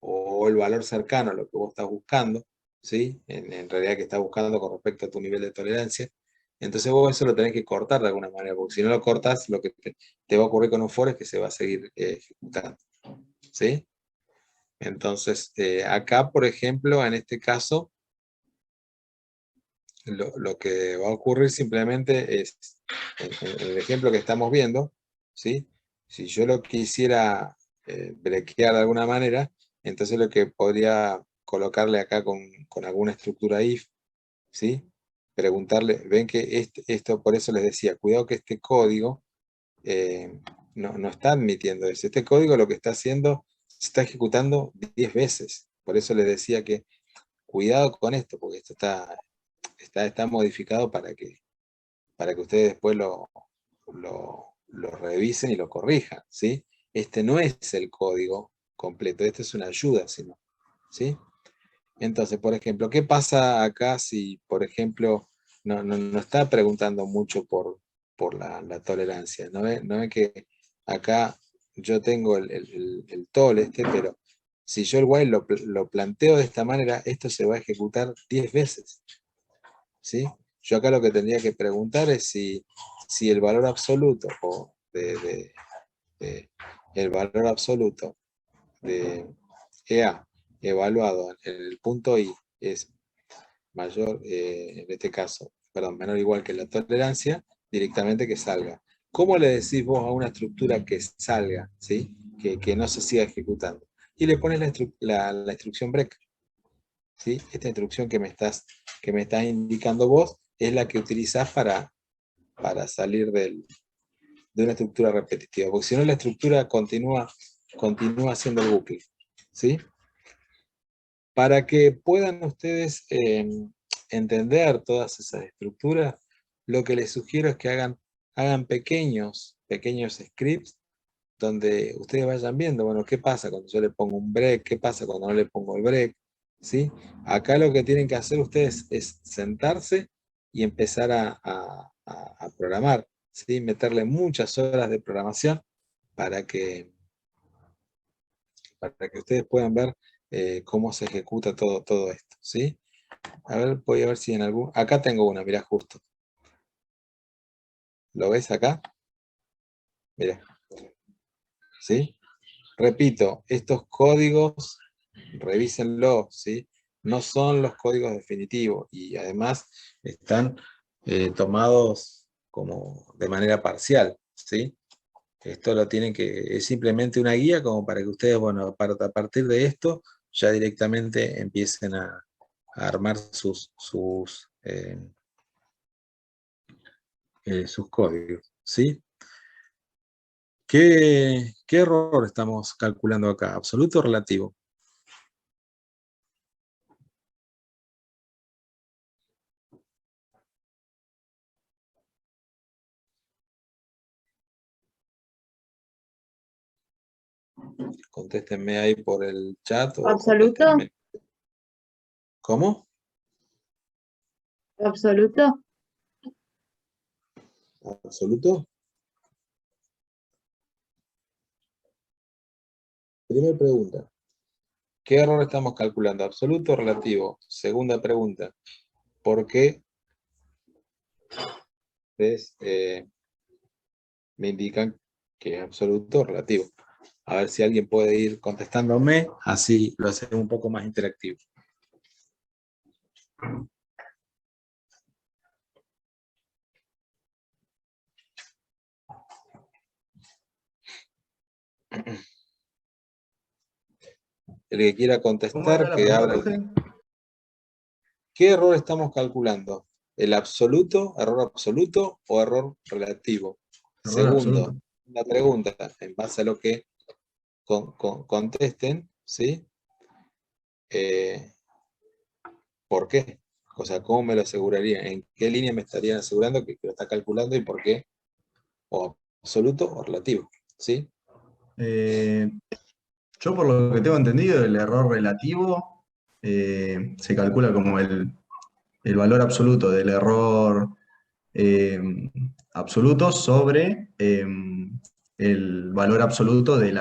o el valor cercano a lo que vos estás buscando, ¿sí? En realidad que estás buscando con respecto a tu nivel de tolerancia. Entonces vos eso lo tenés que cortar de alguna manera, porque si no lo cortas, lo que te va a ocurrir con un for es que se va a seguir ejecutando, ¿sí? Entonces, acá, por ejemplo, en este caso, lo que va a ocurrir simplemente es, en el ejemplo que estamos viendo, ¿sí? Si yo lo quisiera brequear de alguna manera, entonces lo que podría colocarle acá con alguna estructura if, ¿sí? Preguntarle, ven que esto, por eso les decía, cuidado que este código no está admitiendo eso. Este código lo que está haciendo, se está ejecutando 10 veces. Por eso les decía que cuidado con esto, porque esto está modificado para que ustedes después lo revisen y lo corrijan, ¿sí? Este no es el código completo, esto es una ayuda, sino, ¿sí? Entonces, por ejemplo, ¿qué pasa acá si, por ejemplo, no está preguntando mucho por la tolerancia? ¿No ve que acá yo tengo el tol pero si yo el while lo planteo de esta manera, esto se va a ejecutar 10 veces, ¿sí? Yo acá lo que tendría que preguntar es si el valor absoluto el valor absoluto de EA evaluado en el punto I es mayor, en este caso, perdón, menor o igual que la tolerancia, directamente que salga. ¿Cómo le decís vos a una estructura que salga, ¿sí? Que no se siga ejecutando? Y le pones la instrucción break, ¿sí? Esta instrucción que me estás indicando vos es la que utilizás para salir de una estructura repetitiva, porque si no la estructura continúa haciendo el bucle, ¿sí? Para que puedan ustedes entender todas esas estructuras, lo que les sugiero es que hagan pequeños scripts donde ustedes vayan viendo, bueno, ¿qué pasa cuando yo le pongo un break? ¿Qué pasa cuando no le pongo el break? ¿sí? Acá lo que tienen que hacer ustedes es sentarse y empezar a programar, ¿sí? Meterle muchas horas de programación para que ustedes puedan ver cómo se ejecuta todo esto, ¿sí? A ver, voy a ver si en algún... Acá tengo una, mirá, justo. ¿Lo ves acá? Mirá, ¿sí? Repito, estos códigos, revísenlos, ¿sí? No son los códigos definitivos y además están tomados como de manera parcial, ¿sí? Esto lo tienen que, es simplemente una guía como para que ustedes, bueno, a partir de esto ya directamente empiecen a armar sus códigos, ¿sí? ¿Qué error estamos calculando acá? ¿Absoluto o relativo? Contéstenme ahí por el chat o ¿Absoluto? contéstenme. ¿Cómo? ¿Absoluto? ¿Absoluto? Primera pregunta. ¿Qué error estamos calculando? ¿Absoluto o relativo? Segunda pregunta. ¿Por qué ustedes me indican que es absoluto o relativo? A ver si alguien puede ir contestándome, así lo hacemos un poco más interactivo. El que quiera ¿Cómo era contestar, la que pregunta, abra. profe? ¿Qué error estamos calculando? ¿El absoluto, error absoluto o error relativo? Error Segundo, absoluto. la pregunta, en base a lo que contesten, ¿sí? ¿Por qué? O sea, ¿cómo me lo asegurarían? ¿En qué línea me estarían asegurando que lo está calculando y por qué? ¿O absoluto o relativo? ¿Sí? Eh, yo por lo que tengo entendido, el error relativo se calcula como el valor absoluto del error eh, absoluto sobre el valor absoluto de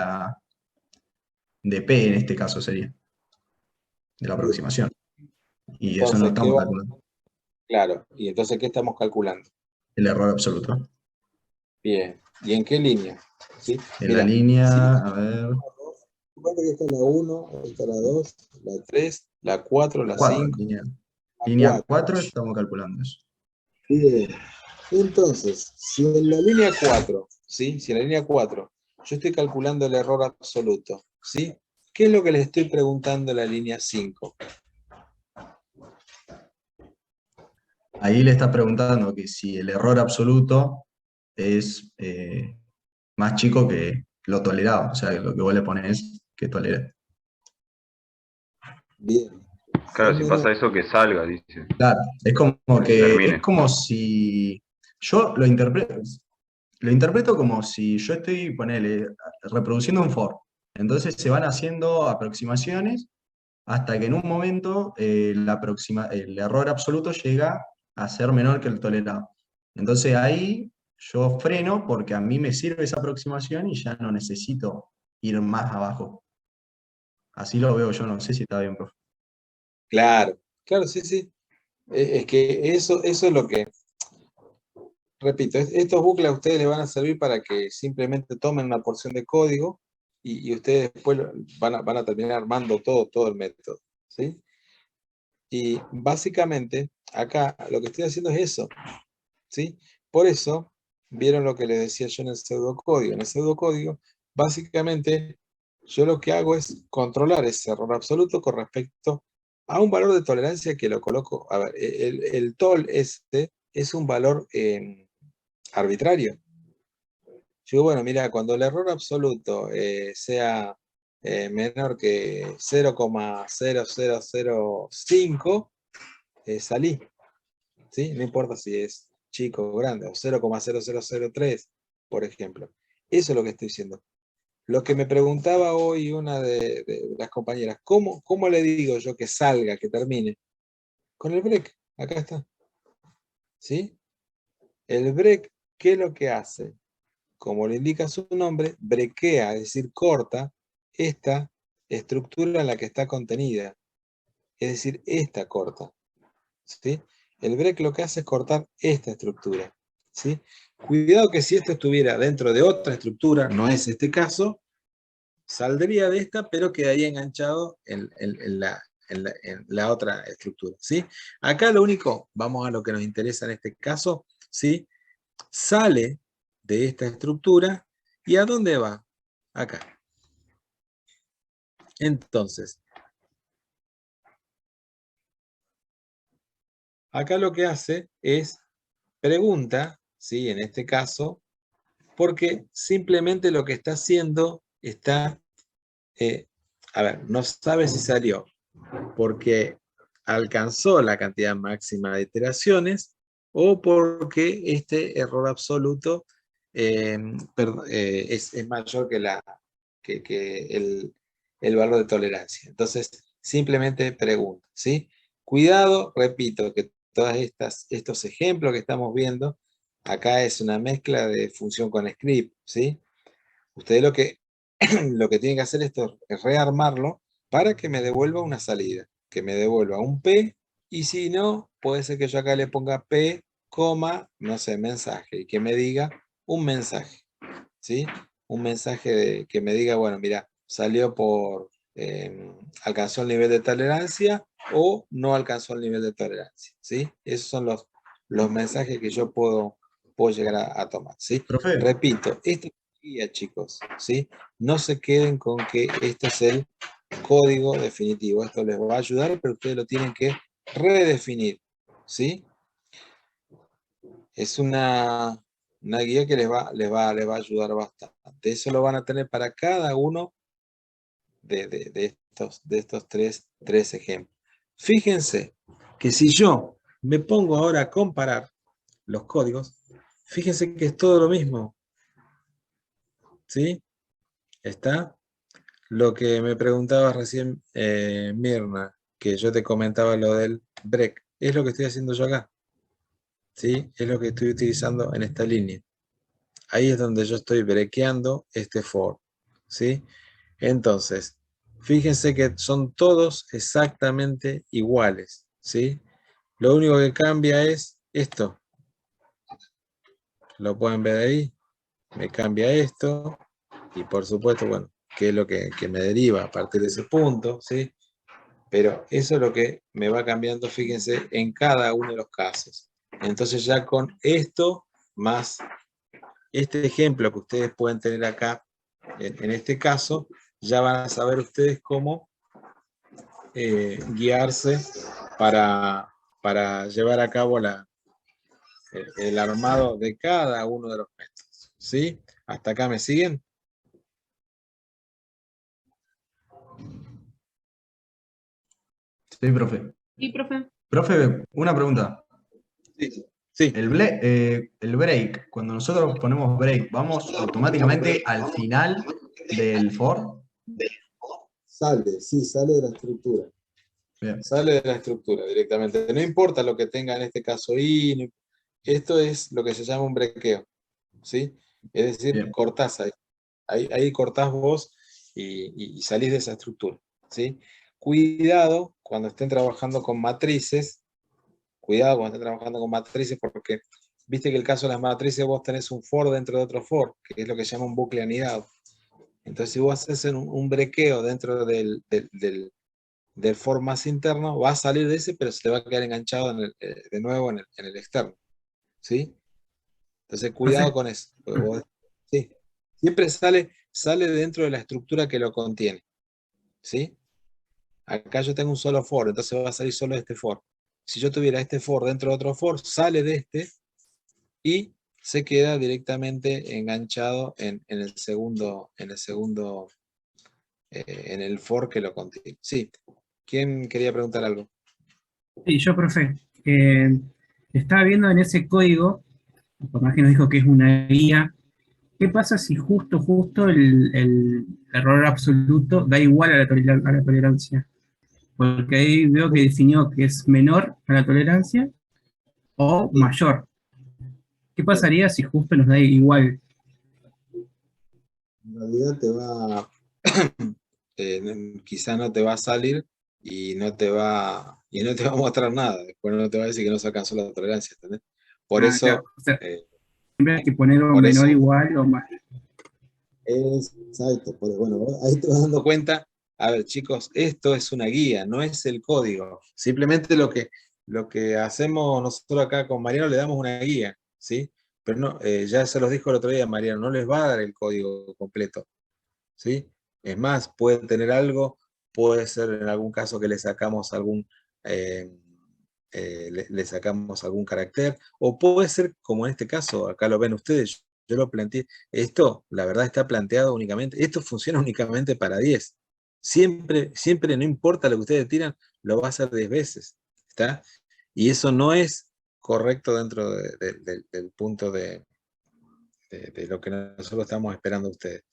P en este caso sería, de la Bien. aproximación. Y eso no Entonces, estamos calculando, claro, y entonces, ¿qué estamos calculando? el error absoluto. Bien. ¿Y en qué línea? ¿Sí? En la Mira, línea, a ver, supongo que está la 1, está la 2, la 3, la 4, la 4, 5, la línea 4. 4 estamos calculando eso. Bien. Entonces, si en la línea 4, ¿sí? Si en la línea 4 yo estoy calculando el error absoluto, ¿sí? ¿Qué es lo que les estoy preguntando en la línea 5? Ahí le está preguntando que si el error absoluto es más chico que lo tolerado, o sea, lo que vos le pones que tolera. Bien. Claro, Es si menor. pasa eso, que salga, dice, Claro, es como que que, es termine. como si, yo lo interpreto como si yo estoy, ponele, reproduciendo un for. Entonces se van haciendo aproximaciones hasta que en un momento el error absoluto llega a ser menor que el tolerado. Entonces ahí yo freno porque a mí me sirve esa aproximación y ya no necesito ir más abajo. Así lo veo yo, no sé si está bien, profe. Claro, claro, sí, sí. Es que eso es lo que, repito, estos bucles a ustedes les van a servir para que simplemente tomen una porción de código y ustedes después van a terminar armando todo el método, ¿sí? Y básicamente, acá lo que estoy haciendo es eso, ¿sí? Por eso, vieron lo que les decía yo en el pseudocódigo. En el pseudocódigo, básicamente, yo lo que hago es controlar ese error absoluto con respecto a un valor de tolerancia que lo coloco. A ver, el tol este es un valor arbitrario. Yo, bueno, mira, cuando el error absoluto sea menor que 0,0005, salí, ¿sí? No importa si es chico o grande, o 0,0003, por ejemplo. Eso es lo que estoy diciendo. Lo que me preguntaba hoy una de las compañeras, ¿cómo le digo yo que salga, que termine? Con el break, acá está. ¿Sí? El break, ¿qué es lo que hace? Como le indica su nombre, brequea, es decir, corta esta estructura en la que está contenida. Es decir, esta corta. ¿Sí? El break lo que hace es cortar esta estructura. ¿Sí? Cuidado que si esto estuviera dentro de otra estructura, no es este caso, saldría de esta, pero quedaría enganchado en la otra estructura. ¿Sí? Acá lo único, vamos a lo que nos interesa en este caso, ¿sí? Sale de esta estructura, ¿y a dónde va? Acá. Entonces, acá lo que hace es pregunta, ¿sí? En este caso, porque simplemente lo que está haciendo está, a ver, no sabe si salió, porque alcanzó la cantidad máxima de iteraciones o porque este error absoluto es mayor que el valor de tolerancia. Entonces, simplemente pregunta, ¿sí? Cuidado, repito, que todos estos ejemplos que estamos viendo, acá es una mezcla de función con script, ¿sí? Ustedes lo que tienen que hacer es rearmarlo para que me devuelva una salida, que me devuelva un P, y si no, puede ser que yo acá le ponga P, no sé, mensaje, y que me diga un mensaje, ¿sí? Un mensaje que me diga, bueno, mira, salió alcanzó el nivel de tolerancia o no alcanzó el nivel de tolerancia, ¿sí? Esos son los mensajes que yo puedo llegar a tomar, ¿sí? Profe, Repito, esta es la guía, chicos, ¿sí? No se queden con que este es el código definitivo. Esto les va a ayudar, pero ustedes lo tienen que redefinir, ¿sí? Es una guía que les va a ayudar bastante. Eso lo van a tener para cada uno de estos tres ejemplos. Fíjense que si yo me pongo ahora a comparar los códigos, fíjense que es todo lo mismo. ¿Sí? ¿Está? Lo que me preguntaba recién Mirna, que yo te comentaba lo del break, es lo que estoy haciendo yo acá. ¿Sí? Es lo que estoy utilizando en esta línea. Ahí es donde yo estoy brequeando este for. ¿Sí? Entonces, fíjense que son todos exactamente iguales. ¿Sí? Lo único que cambia es esto. Lo pueden ver ahí. Me cambia esto. Y por supuesto, bueno, que es lo que me deriva a partir de ese punto, ¿sí? Pero eso es lo que me va cambiando, fíjense, en cada uno de los casos. Entonces ya con esto, más este ejemplo que ustedes pueden tener acá, en este caso, ya van a saber ustedes cómo guiarse para llevar a cabo el armado de cada uno de los métodos, ¿sí? ¿Hasta acá me siguen? sí, profe. Sí, profe. Profe, una pregunta. Sí. Sí. El break, cuando nosotros ponemos break, ¿vamos automáticamente al final del for? Sale de la estructura. Bien. Sale de la estructura directamente. No importa lo que tenga en este caso I, esto es lo que se llama un brequeo, ¿sí? Es decir, Bien. cortás ahí. Ahí cortás vos y salís de esa estructura, ¿sí? Cuidado cuando estén trabajando con matrices, porque viste que el caso de las matrices vos tenés un for dentro de otro for, que es lo que se llama un bucle anidado. Entonces si vos haces un brequeo dentro del for más interno, va a salir de ese, pero se te va a quedar enganchado de nuevo en el externo, ¿sí? Entonces cuidado Profe, con eso, porque sí, siempre sale dentro de la estructura que lo contiene, ¿sí? Acá yo tengo un solo for, entonces va a salir solo este for. Si yo tuviera este for dentro de otro for, sale de este y se queda directamente enganchado en el segundo, en el for que lo contiene. Sí, ¿quién quería preguntar algo? Sí, yo, profe. Estaba viendo en ese código, por más que nos dijo que es una guía, ¿Qué pasa si justo el error absoluto da igual a a la tolerancia? Porque ahí veo que definió que es menor a la tolerancia o Sí, mayor. ¿Qué bien. pasaría si justo nos da igual? En realidad te va, quizá no te va a salir y no te va a mostrar nada. Después no te va a decir que no se alcanzó la tolerancia, ¿entendés? Por Ah, claro. eso, O sea, eh, siempre hay que poner un por menor eso, igual o más. exacto. Bueno, ahí te vas dando cuenta. A ver, chicos, esto es una guía, no es el código. Simplemente lo que hacemos nosotros acá con Mariano, le damos una guía, ¿sí? Pero no, ya se los dijo el otro día Mariano, no les va a dar el código completo. ¿Sí? Es más, puede tener algo, puede ser en algún caso que le sacamos eh, le sacamos algún carácter, o puede ser como en este caso, acá lo ven ustedes, yo lo planteé, esto, la verdad está planteado únicamente, esto funciona únicamente para 10. Siempre, siempre, no importa lo que ustedes tiran, lo va a hacer 10 veces, ¿está? Y eso no es correcto dentro del punto de lo que nosotros estamos esperando de ustedes.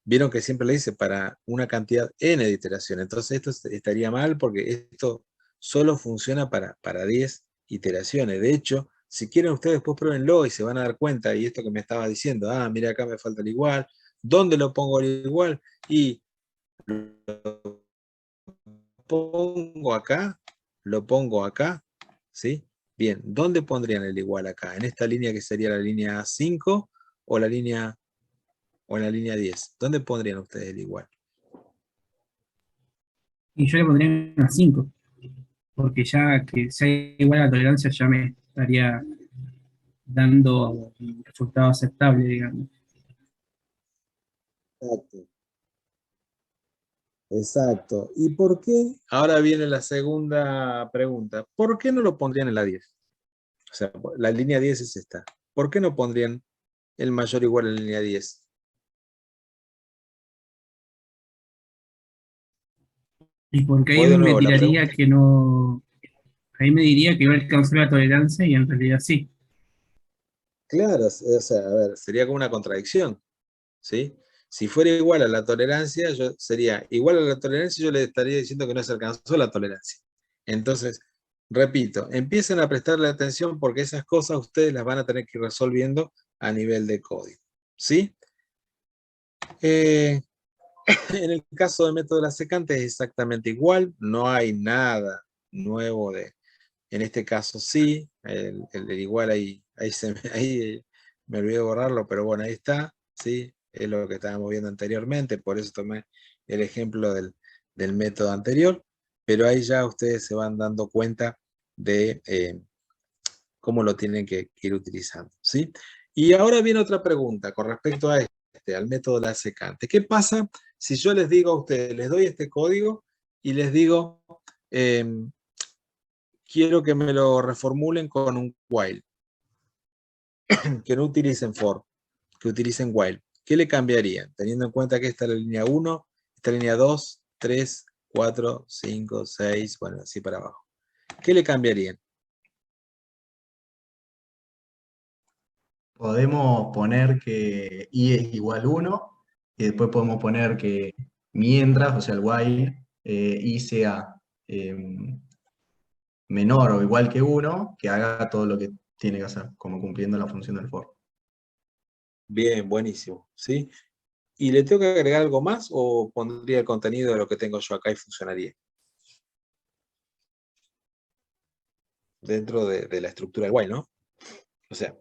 Vieron que siempre le dice para una cantidad n de iteraciones. Entonces esto estaría mal porque esto solo funciona para 10 iteraciones. De hecho, si quieren ustedes después pruébenlo y se van a dar cuenta, y esto que me estaba diciendo, mira acá me falta el igual, ¿dónde lo pongo el igual? Y lo lo pongo acá, ¿sí? Bien, ¿dónde pondrían el igual acá? ¿En esta línea que sería la línea 5 o o en la línea 10? ¿Dónde pondrían ustedes el igual? Y yo le pondría una 5, porque ya que sea igual a la tolerancia ya me estaría dando un resultado aceptable, digamos. Exacto. Exacto. ¿Y por qué? Ahora viene la segunda pregunta. ¿Por qué no lo pondrían en la 10? O sea, la línea 10 es esta. ¿Por qué no pondrían el mayor o igual en la línea 10? Y porque ahí Voy de me nuevo, la tiraría pregunta. que no, ahí me diría que no alcanzó la tolerancia y en realidad sí. Claro, o sea, a ver, sería como una contradicción, ¿sí? Si fuera igual a la tolerancia, yo sería igual a la tolerancia, yo le estaría diciendo que no se alcanzó la tolerancia. Entonces, repito, empiecen a prestarle atención porque esas cosas ustedes las van a tener que ir resolviendo a nivel de código, ¿sí? Eh, en el caso del método de la secante es exactamente igual, no hay nada nuevo en este caso sí, el del igual ahí me olvidé de borrarlo, pero bueno, ahí está, ¿sí? Es lo que estábamos viendo anteriormente, por eso tomé el ejemplo del método anterior, pero ahí ya ustedes se van dando cuenta de cómo lo tienen que ir utilizando, ¿sí? Y ahora viene otra pregunta con respecto a al método de la secante. ¿Qué pasa si yo les digo a ustedes, les doy este código y les digo, quiero que me lo reformulen con un while, que no utilicen for, que utilicen while? ¿Qué le cambiarían? Teniendo en cuenta que esta es la línea 1, esta línea 2, 3, 4, 5, 6, bueno, así para abajo. ¿Qué le cambiarían? Podemos poner que i es igual 1 y después podemos poner que mientras, o sea, el while, i sea menor o igual que 1, que haga todo lo que tiene que hacer, como cumpliendo la función del for. Bien, buenísimo, ¿sí? ¿Y le tengo que agregar algo más o pondría el contenido de lo que tengo yo acá y funcionaría? Dentro de la estructura del while, ¿no? O sea,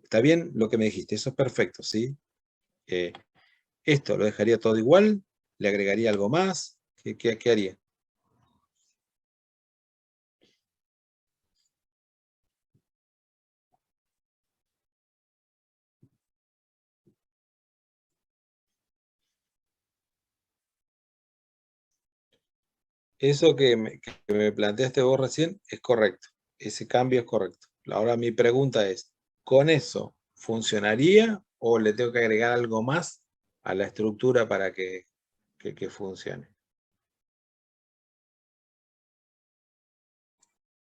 está bien lo que me dijiste, eso es perfecto, ¿sí? Esto lo dejaría todo igual, le agregaría algo más, ¿qué haría? Eso que me planteaste vos recién es correcto, ese cambio es correcto. Ahora mi pregunta es, ¿con eso funcionaría o le tengo que agregar algo más a la estructura para que funcione?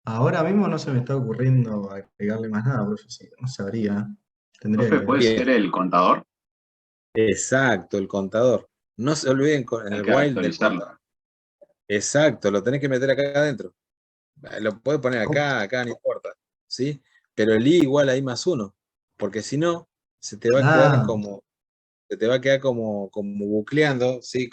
Ahora mismo no se me está ocurriendo agregarle más nada, profe, sí, no sabría. Tendría que Profe, ver. ¿puede ser Bien, el contador? Exacto, el contador. No se olviden en Hay el que while del actualizarlo. contador. Exacto, lo tenés que meter acá adentro. Lo puedes poner acá, no importa, ¿sí? Pero el i igual a i más 1, porque si no, se te va a quedar Ah, como bucleando, ¿sí?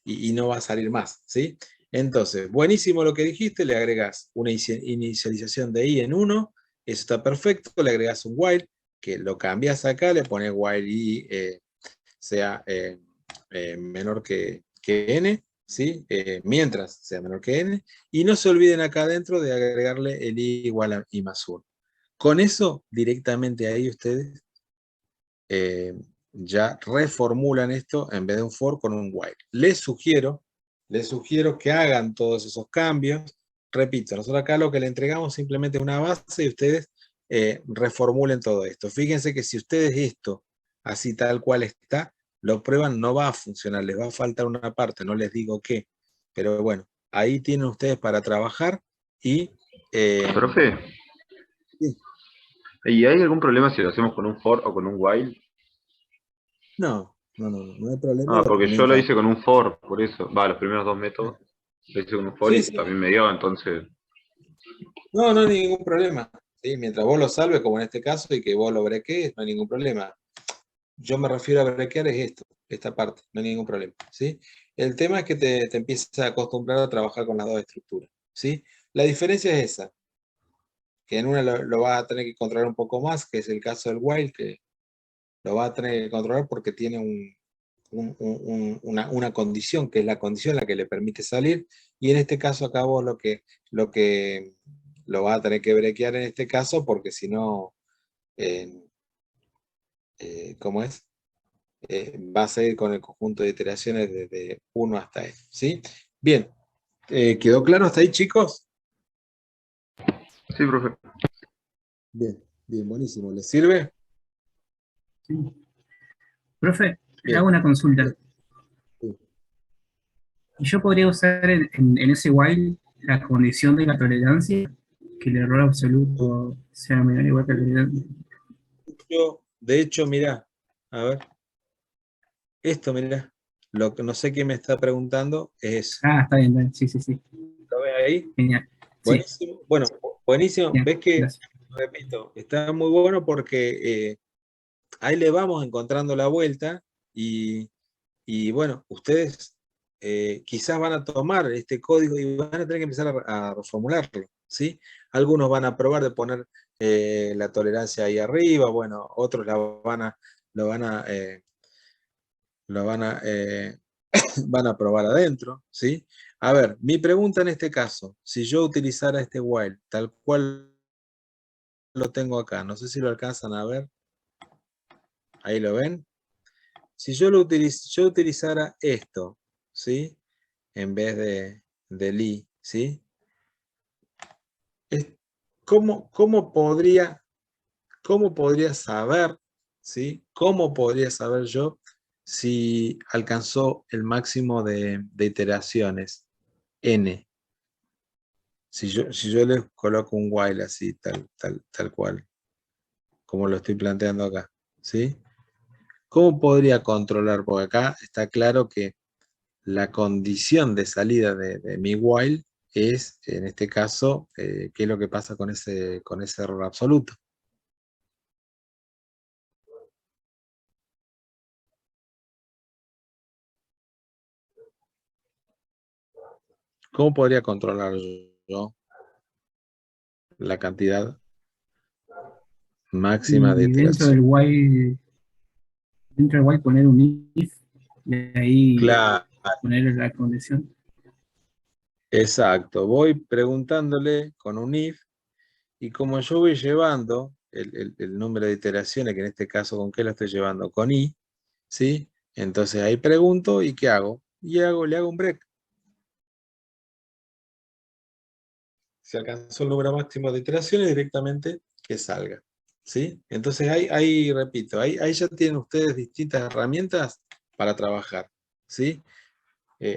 Y no va a salir más, ¿sí? Entonces, buenísimo lo que dijiste, le agregas una inicialización de i en 1, eso está perfecto, le agregas un while, que lo cambias acá, le pones while i sea menor que n, ¿sí? Mientras sea menor que n, y no se olviden acá adentro de agregarle el i igual a i más 1. Con eso, directamente ahí ustedes ya reformulan esto en vez de un for con un while. Les sugiero que hagan todos esos cambios. Repito, nosotros acá lo que le entregamos simplemente es una base y ustedes reformulen todo esto. Fíjense que si ustedes esto, así tal cual está, lo prueban, no va a funcionar, les va a faltar una parte, no les digo qué. Pero bueno, ahí tienen ustedes para trabajar y... Profe, sí. ¿y hay algún problema si lo hacemos con un for o con un while? No hay problema. Ah, porque yo lo Mientras... hice con un for, por eso. Va, los primeros dos métodos lo hice con un for Sí, y sí. también me dio, entonces. No hay ningún problema. ¿Sí? Mientras vos lo salves, como en este caso, y que vos lo breques, no hay ningún problema. Yo me refiero a brequear es esto, esta parte, no hay ningún problema. ¿Sí? El tema es que te empieces a acostumbrar a trabajar con las dos estructuras. ¿Sí? La diferencia es esa, que en una lo vas a tener que controlar un poco más, que es el caso del while, que lo vas a tener que controlar porque tiene una condición, que es la condición la que le permite salir, y en este caso acá vos lo que lo vas a tener que brequear en este caso, porque si no, ¿cómo es? Vas a ir con el conjunto de iteraciones desde 1 hasta n, ¿sí? Bien, ¿quedó claro hasta ahí, chicos? Sí, profe. Bien, buenísimo. ¿Les sirve? Sí. Profe, le Bien. hago una consulta. Sí. ¿Y yo podría usar en ese while la condición de la tolerancia? Que el error absoluto sea menor o igual que la tolerancia. De hecho, mirá, a ver, esto, mirá, lo que no sé quién me está preguntando es, Ah, está bien, sí, sí, sí. ¿lo ves ahí? Genial. Sí, Buenísimo, bueno, buenísimo. bien, Ves que, gracias. repito, está muy bueno porque ahí le vamos encontrando la vuelta y bueno, ustedes quizás van a tomar este código y van a tener que empezar a reformularlo, ¿sí? Algunos van a probar de poner la tolerancia ahí arriba, bueno, otros lo van a, van a probar adentro, ¿sí? A ver, mi pregunta en este caso, si yo utilizara este while tal cual lo tengo acá, no sé si lo alcanzan a ver, ahí lo ven. Si yo utilizara esto, ¿sí? En vez del i, ¿sí? ¿Cómo podría saber, ¿sí? ¿Cómo podría saber yo si alcanzó el máximo de iteraciones n? Si yo le coloco un while así, tal cual, como lo estoy planteando acá, ¿sí? ¿Cómo podría controlar? Porque acá está claro que la condición de salida de mi while es, en este caso, qué es lo que pasa con ese error absoluto. ¿Cómo podría controlar yo la cantidad máxima de Y iteración? dentro del while poner un if y ahí Claro, poner la condición. exacto. Voy preguntándole con un if y como yo voy llevando el número de iteraciones, que en este caso, ¿con qué lo estoy llevando? Con i, ¿sí? Entonces ahí pregunto y ¿qué hago? Le hago un break. Si alcanzó el número máximo de iteraciones, directamente que salga, ¿sí? Entonces ahí repito, ahí ya tienen ustedes distintas herramientas para trabajar, ¿sí?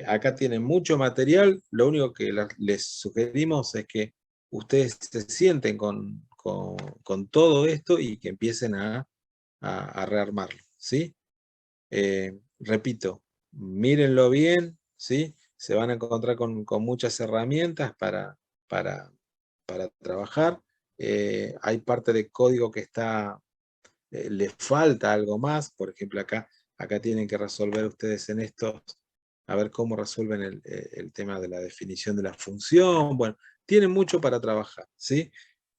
Acá tienen mucho material, lo único que les sugerimos es que ustedes se sienten con todo esto y que empiecen a rearmarlo, ¿sí? repito, mírenlo bien, ¿sí? Se van a encontrar con muchas herramientas para trabajar. Hay parte de código que está, le falta algo más. Por ejemplo, acá tienen que resolver ustedes en estos, a ver cómo resuelven el tema de la definición de la función. Bueno, tienen mucho para trabajar, ¿sí?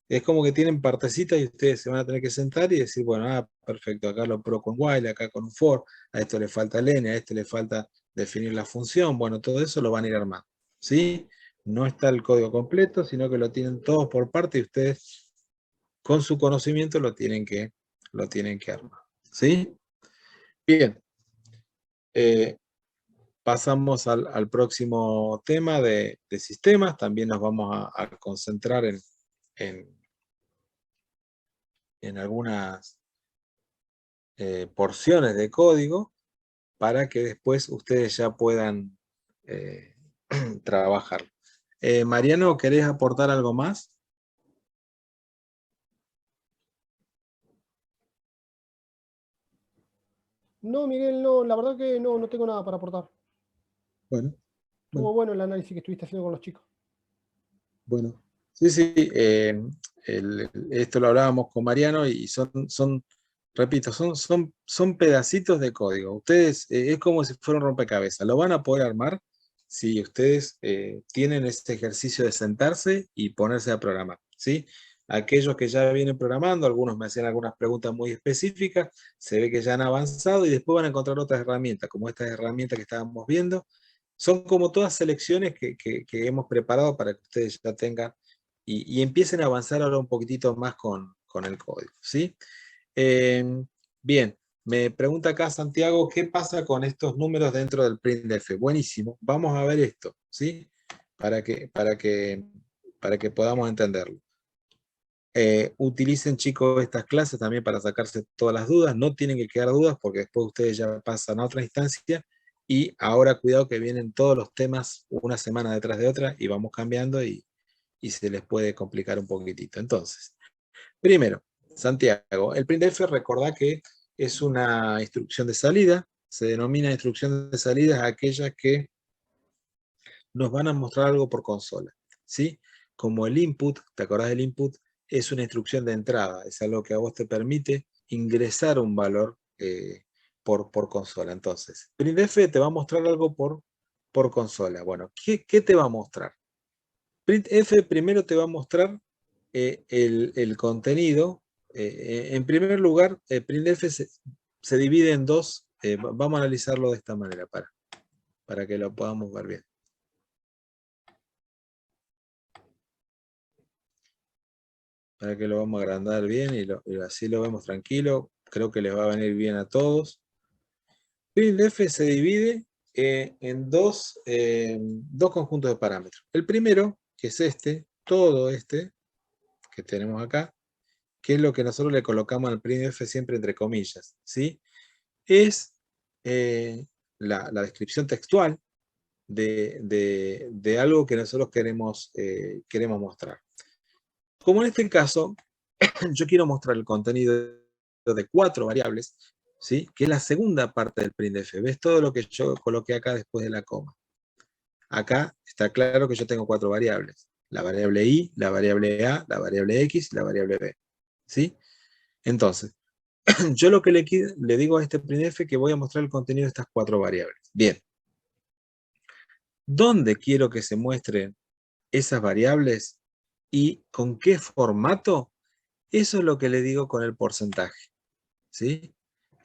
Es como que tienen partecitas y ustedes se van a tener que sentar y decir, bueno, perfecto, acá lo pro con while, acá con for, a esto le falta len, a este le falta definir la función. Bueno, todo eso lo van a ir armando, ¿sí? No está el código completo, sino que lo tienen todos por parte y ustedes con su conocimiento lo tienen que armar, ¿sí? Bien. Pasamos al próximo tema de sistemas. También nos vamos a concentrar en algunas porciones de código para que después ustedes ya puedan trabajar. Mariano, ¿querés aportar algo más? No, Miguel, no, la verdad que no tengo nada para aportar. Bueno. Estuvo bueno el análisis que estuviste haciendo con los chicos. Bueno, sí, esto lo hablábamos con Mariano y repito, son pedacitos de código. Ustedes, es como si fuera un rompecabezas. Lo van a poder armar si ustedes tienen este ejercicio de sentarse y ponerse a programar, ¿sí? Aquellos que ya vienen programando, algunos me hacían algunas preguntas muy específicas, se ve que ya han avanzado y después van a encontrar otras herramientas, como estas herramientas que estábamos viendo. Son como todas selecciones que hemos preparado para que ustedes ya tengan y empiecen a avanzar ahora un poquitito más con el código, ¿sí? Bien, me pregunta acá Santiago, ¿qué pasa con estos números dentro del printf? Buenísimo, vamos a ver esto, ¿sí? Para que podamos entenderlo. Utilicen, chicos, estas clases también para sacarse todas las dudas, no tienen que quedar dudas porque después ustedes ya pasan a otra instancia. Y ahora cuidado que vienen todos los temas una semana detrás de otra y vamos cambiando y se les puede complicar un poquitito. Entonces, primero, Santiago, el printf, recordá que es una instrucción de salida, se denomina instrucción de salida a aquellas que nos van a mostrar algo por consola, ¿sí? Como el input, ¿te acordás del input? Es una instrucción de entrada, es algo que a vos te permite ingresar un valor por consola. Entonces, printf te va a mostrar algo por consola. Bueno, ¿qué te va a mostrar? Printf primero te va a mostrar el contenido. En primer lugar, printf se divide en dos. Vamos a analizarlo de esta manera para que lo podamos ver bien. Para que lo vamos a agrandar bien y así lo vemos tranquilo. Creo que les va a venir bien a todos. Printf se divide en dos conjuntos de parámetros. El primero, que es todo este que tenemos acá, que es lo que nosotros le colocamos al printf siempre entre comillas, ¿sí? Es la descripción textual de algo que nosotros queremos mostrar. Como en este caso, yo quiero mostrar el contenido de 4 variables, ¿sí? Que es la segunda parte del printf. ¿Ves todo lo que yo coloqué acá después de la coma? Acá está claro que yo tengo 4 variables. La variable i, la variable a, la variable x y la variable b, ¿sí? Entonces, yo lo que le digo a este printf es que voy a mostrar el contenido de estas 4 variables. Bien. ¿Dónde quiero que se muestren esas variables y con qué formato? Eso es lo que le digo con el porcentaje, ¿sí?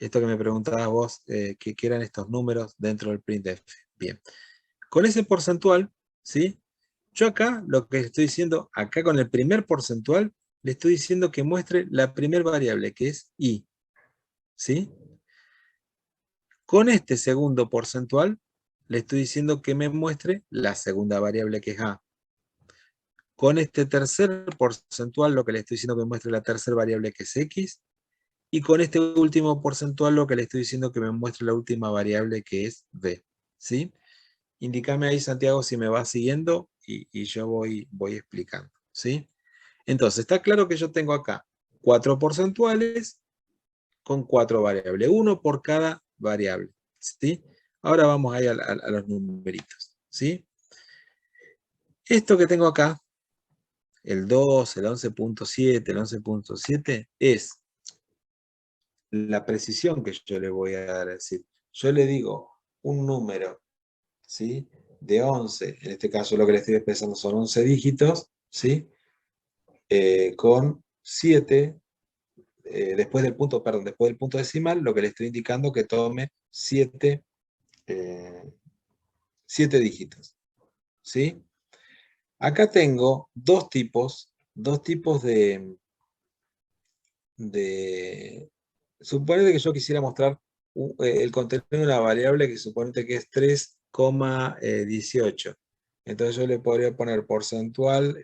Esto que me preguntabas vos, que eran estos números dentro del printf. Bien. Con ese porcentual, ¿sí? Yo acá, lo que estoy diciendo, acá con el primer porcentual, le estoy diciendo que muestre la primera variable, que es i, ¿sí? Con este segundo porcentual, le estoy diciendo que me muestre la segunda variable, que es a. Con este tercer porcentual, lo que le estoy diciendo que me muestre la tercera variable, que es x. Y con este último porcentual, lo que le estoy diciendo que me muestre la última variable, que es b, ¿sí? Indícame ahí, Santiago, si me va siguiendo y yo voy explicando, ¿sí? Entonces, está claro que yo tengo acá 4 porcentuales con 4 variables, uno por cada variable, ¿sí? Ahora vamos ahí a los numeritos, ¿sí? Esto que tengo acá, el 2, el 11.7, el 11.7, es la precisión que yo le voy a dar. Es decir, yo le digo un número, ¿sí? De 11, en este caso lo que le estoy expresando son 11 dígitos, ¿sí? Con 7, después del punto decimal, lo que le estoy indicando que tome 7 dígitos, ¿sí? Acá tengo dos tipos de... Suponete que yo quisiera mostrar el contenido de una variable que suponete que es 3,18. Entonces yo le podría poner porcentual,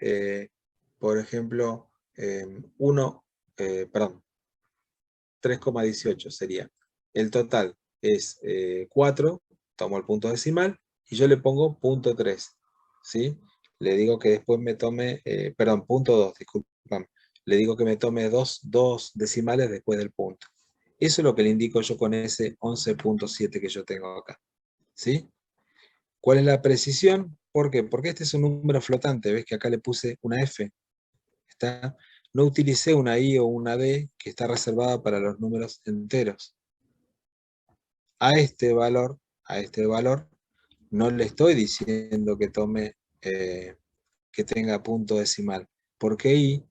por ejemplo, 3,18 sería. El total es 4, tomo el punto decimal, y yo le pongo punto 3, ¿sí? Le digo que después me tome, punto 2, disculpame. Le digo que me tome dos decimales después del punto. Eso es lo que le indico yo con ese 11.7 que yo tengo acá, ¿sí? ¿Cuál es la precisión? ¿Por qué? Porque este es un número flotante. ¿Ves que acá le puse una F? ¿Está? No utilicé una I o una D que está reservada para los números enteros. A este valor no le estoy diciendo que tome, que tenga punto decimal, porque I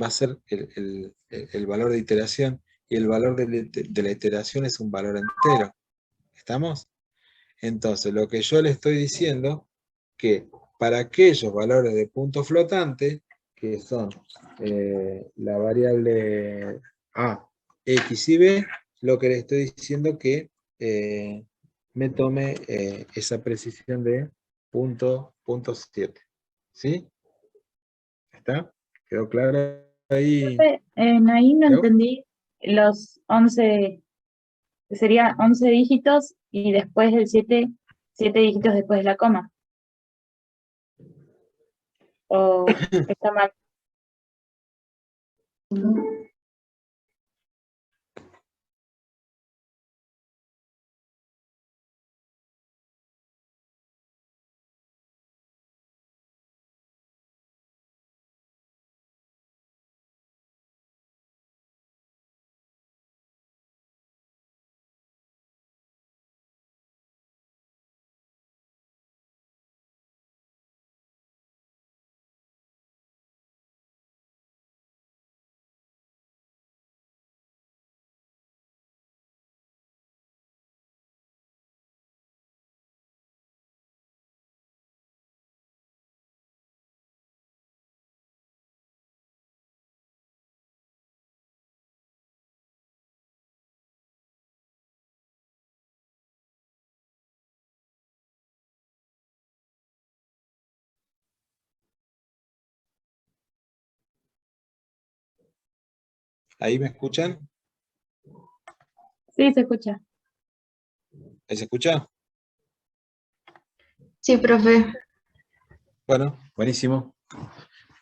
va a ser el valor de iteración, y el valor de la iteración es un valor entero. ¿Estamos? Entonces, lo que yo le estoy diciendo, que para aquellos valores de punto flotante, que son la variable A, X y B, lo que le estoy diciendo que me tome esa precisión de punto 7. ¿Sí? ¿Está? ¿Quedó claro ahí? Profe, ahí no ¿Leo? entendí los 11, sería 11 dígitos y después el 7 dígitos después de la coma. ¿O está mal? ¿Ahí me escuchan? Sí, se escucha. ¿Ahí se escucha? Sí, profe. Bueno, buenísimo.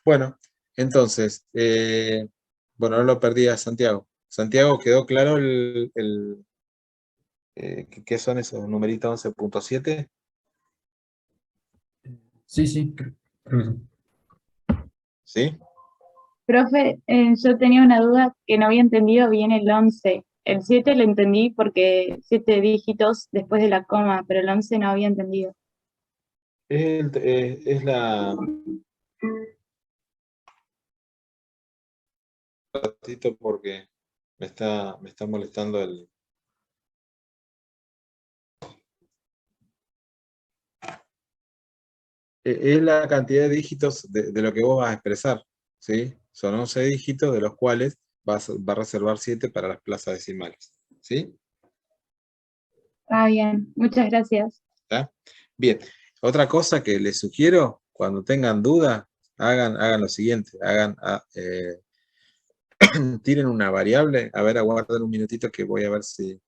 Bueno, entonces, bueno, no lo perdí a Santiago. Santiago, ¿quedó claro qué son esos numeritos 11.7? Sí, sí, creo que sí. ¿Sí? Profe, yo tenía una duda que no había entendido bien el 11. El 7 lo entendí porque 7 dígitos después de la coma, pero el 11 no había entendido. Es la... ratito porque me está molestando el... Es la cantidad de dígitos de lo que vos vas a expresar, ¿sí? Son 11 dígitos, de los cuales va a reservar 7 para las plazas decimales, ¿sí? Ah, bien, muchas gracias. ¿Está? Bien, otra cosa que les sugiero, cuando tengan duda, hagan lo siguiente, tiren una variable, a ver, aguarden un minutito que voy a ver si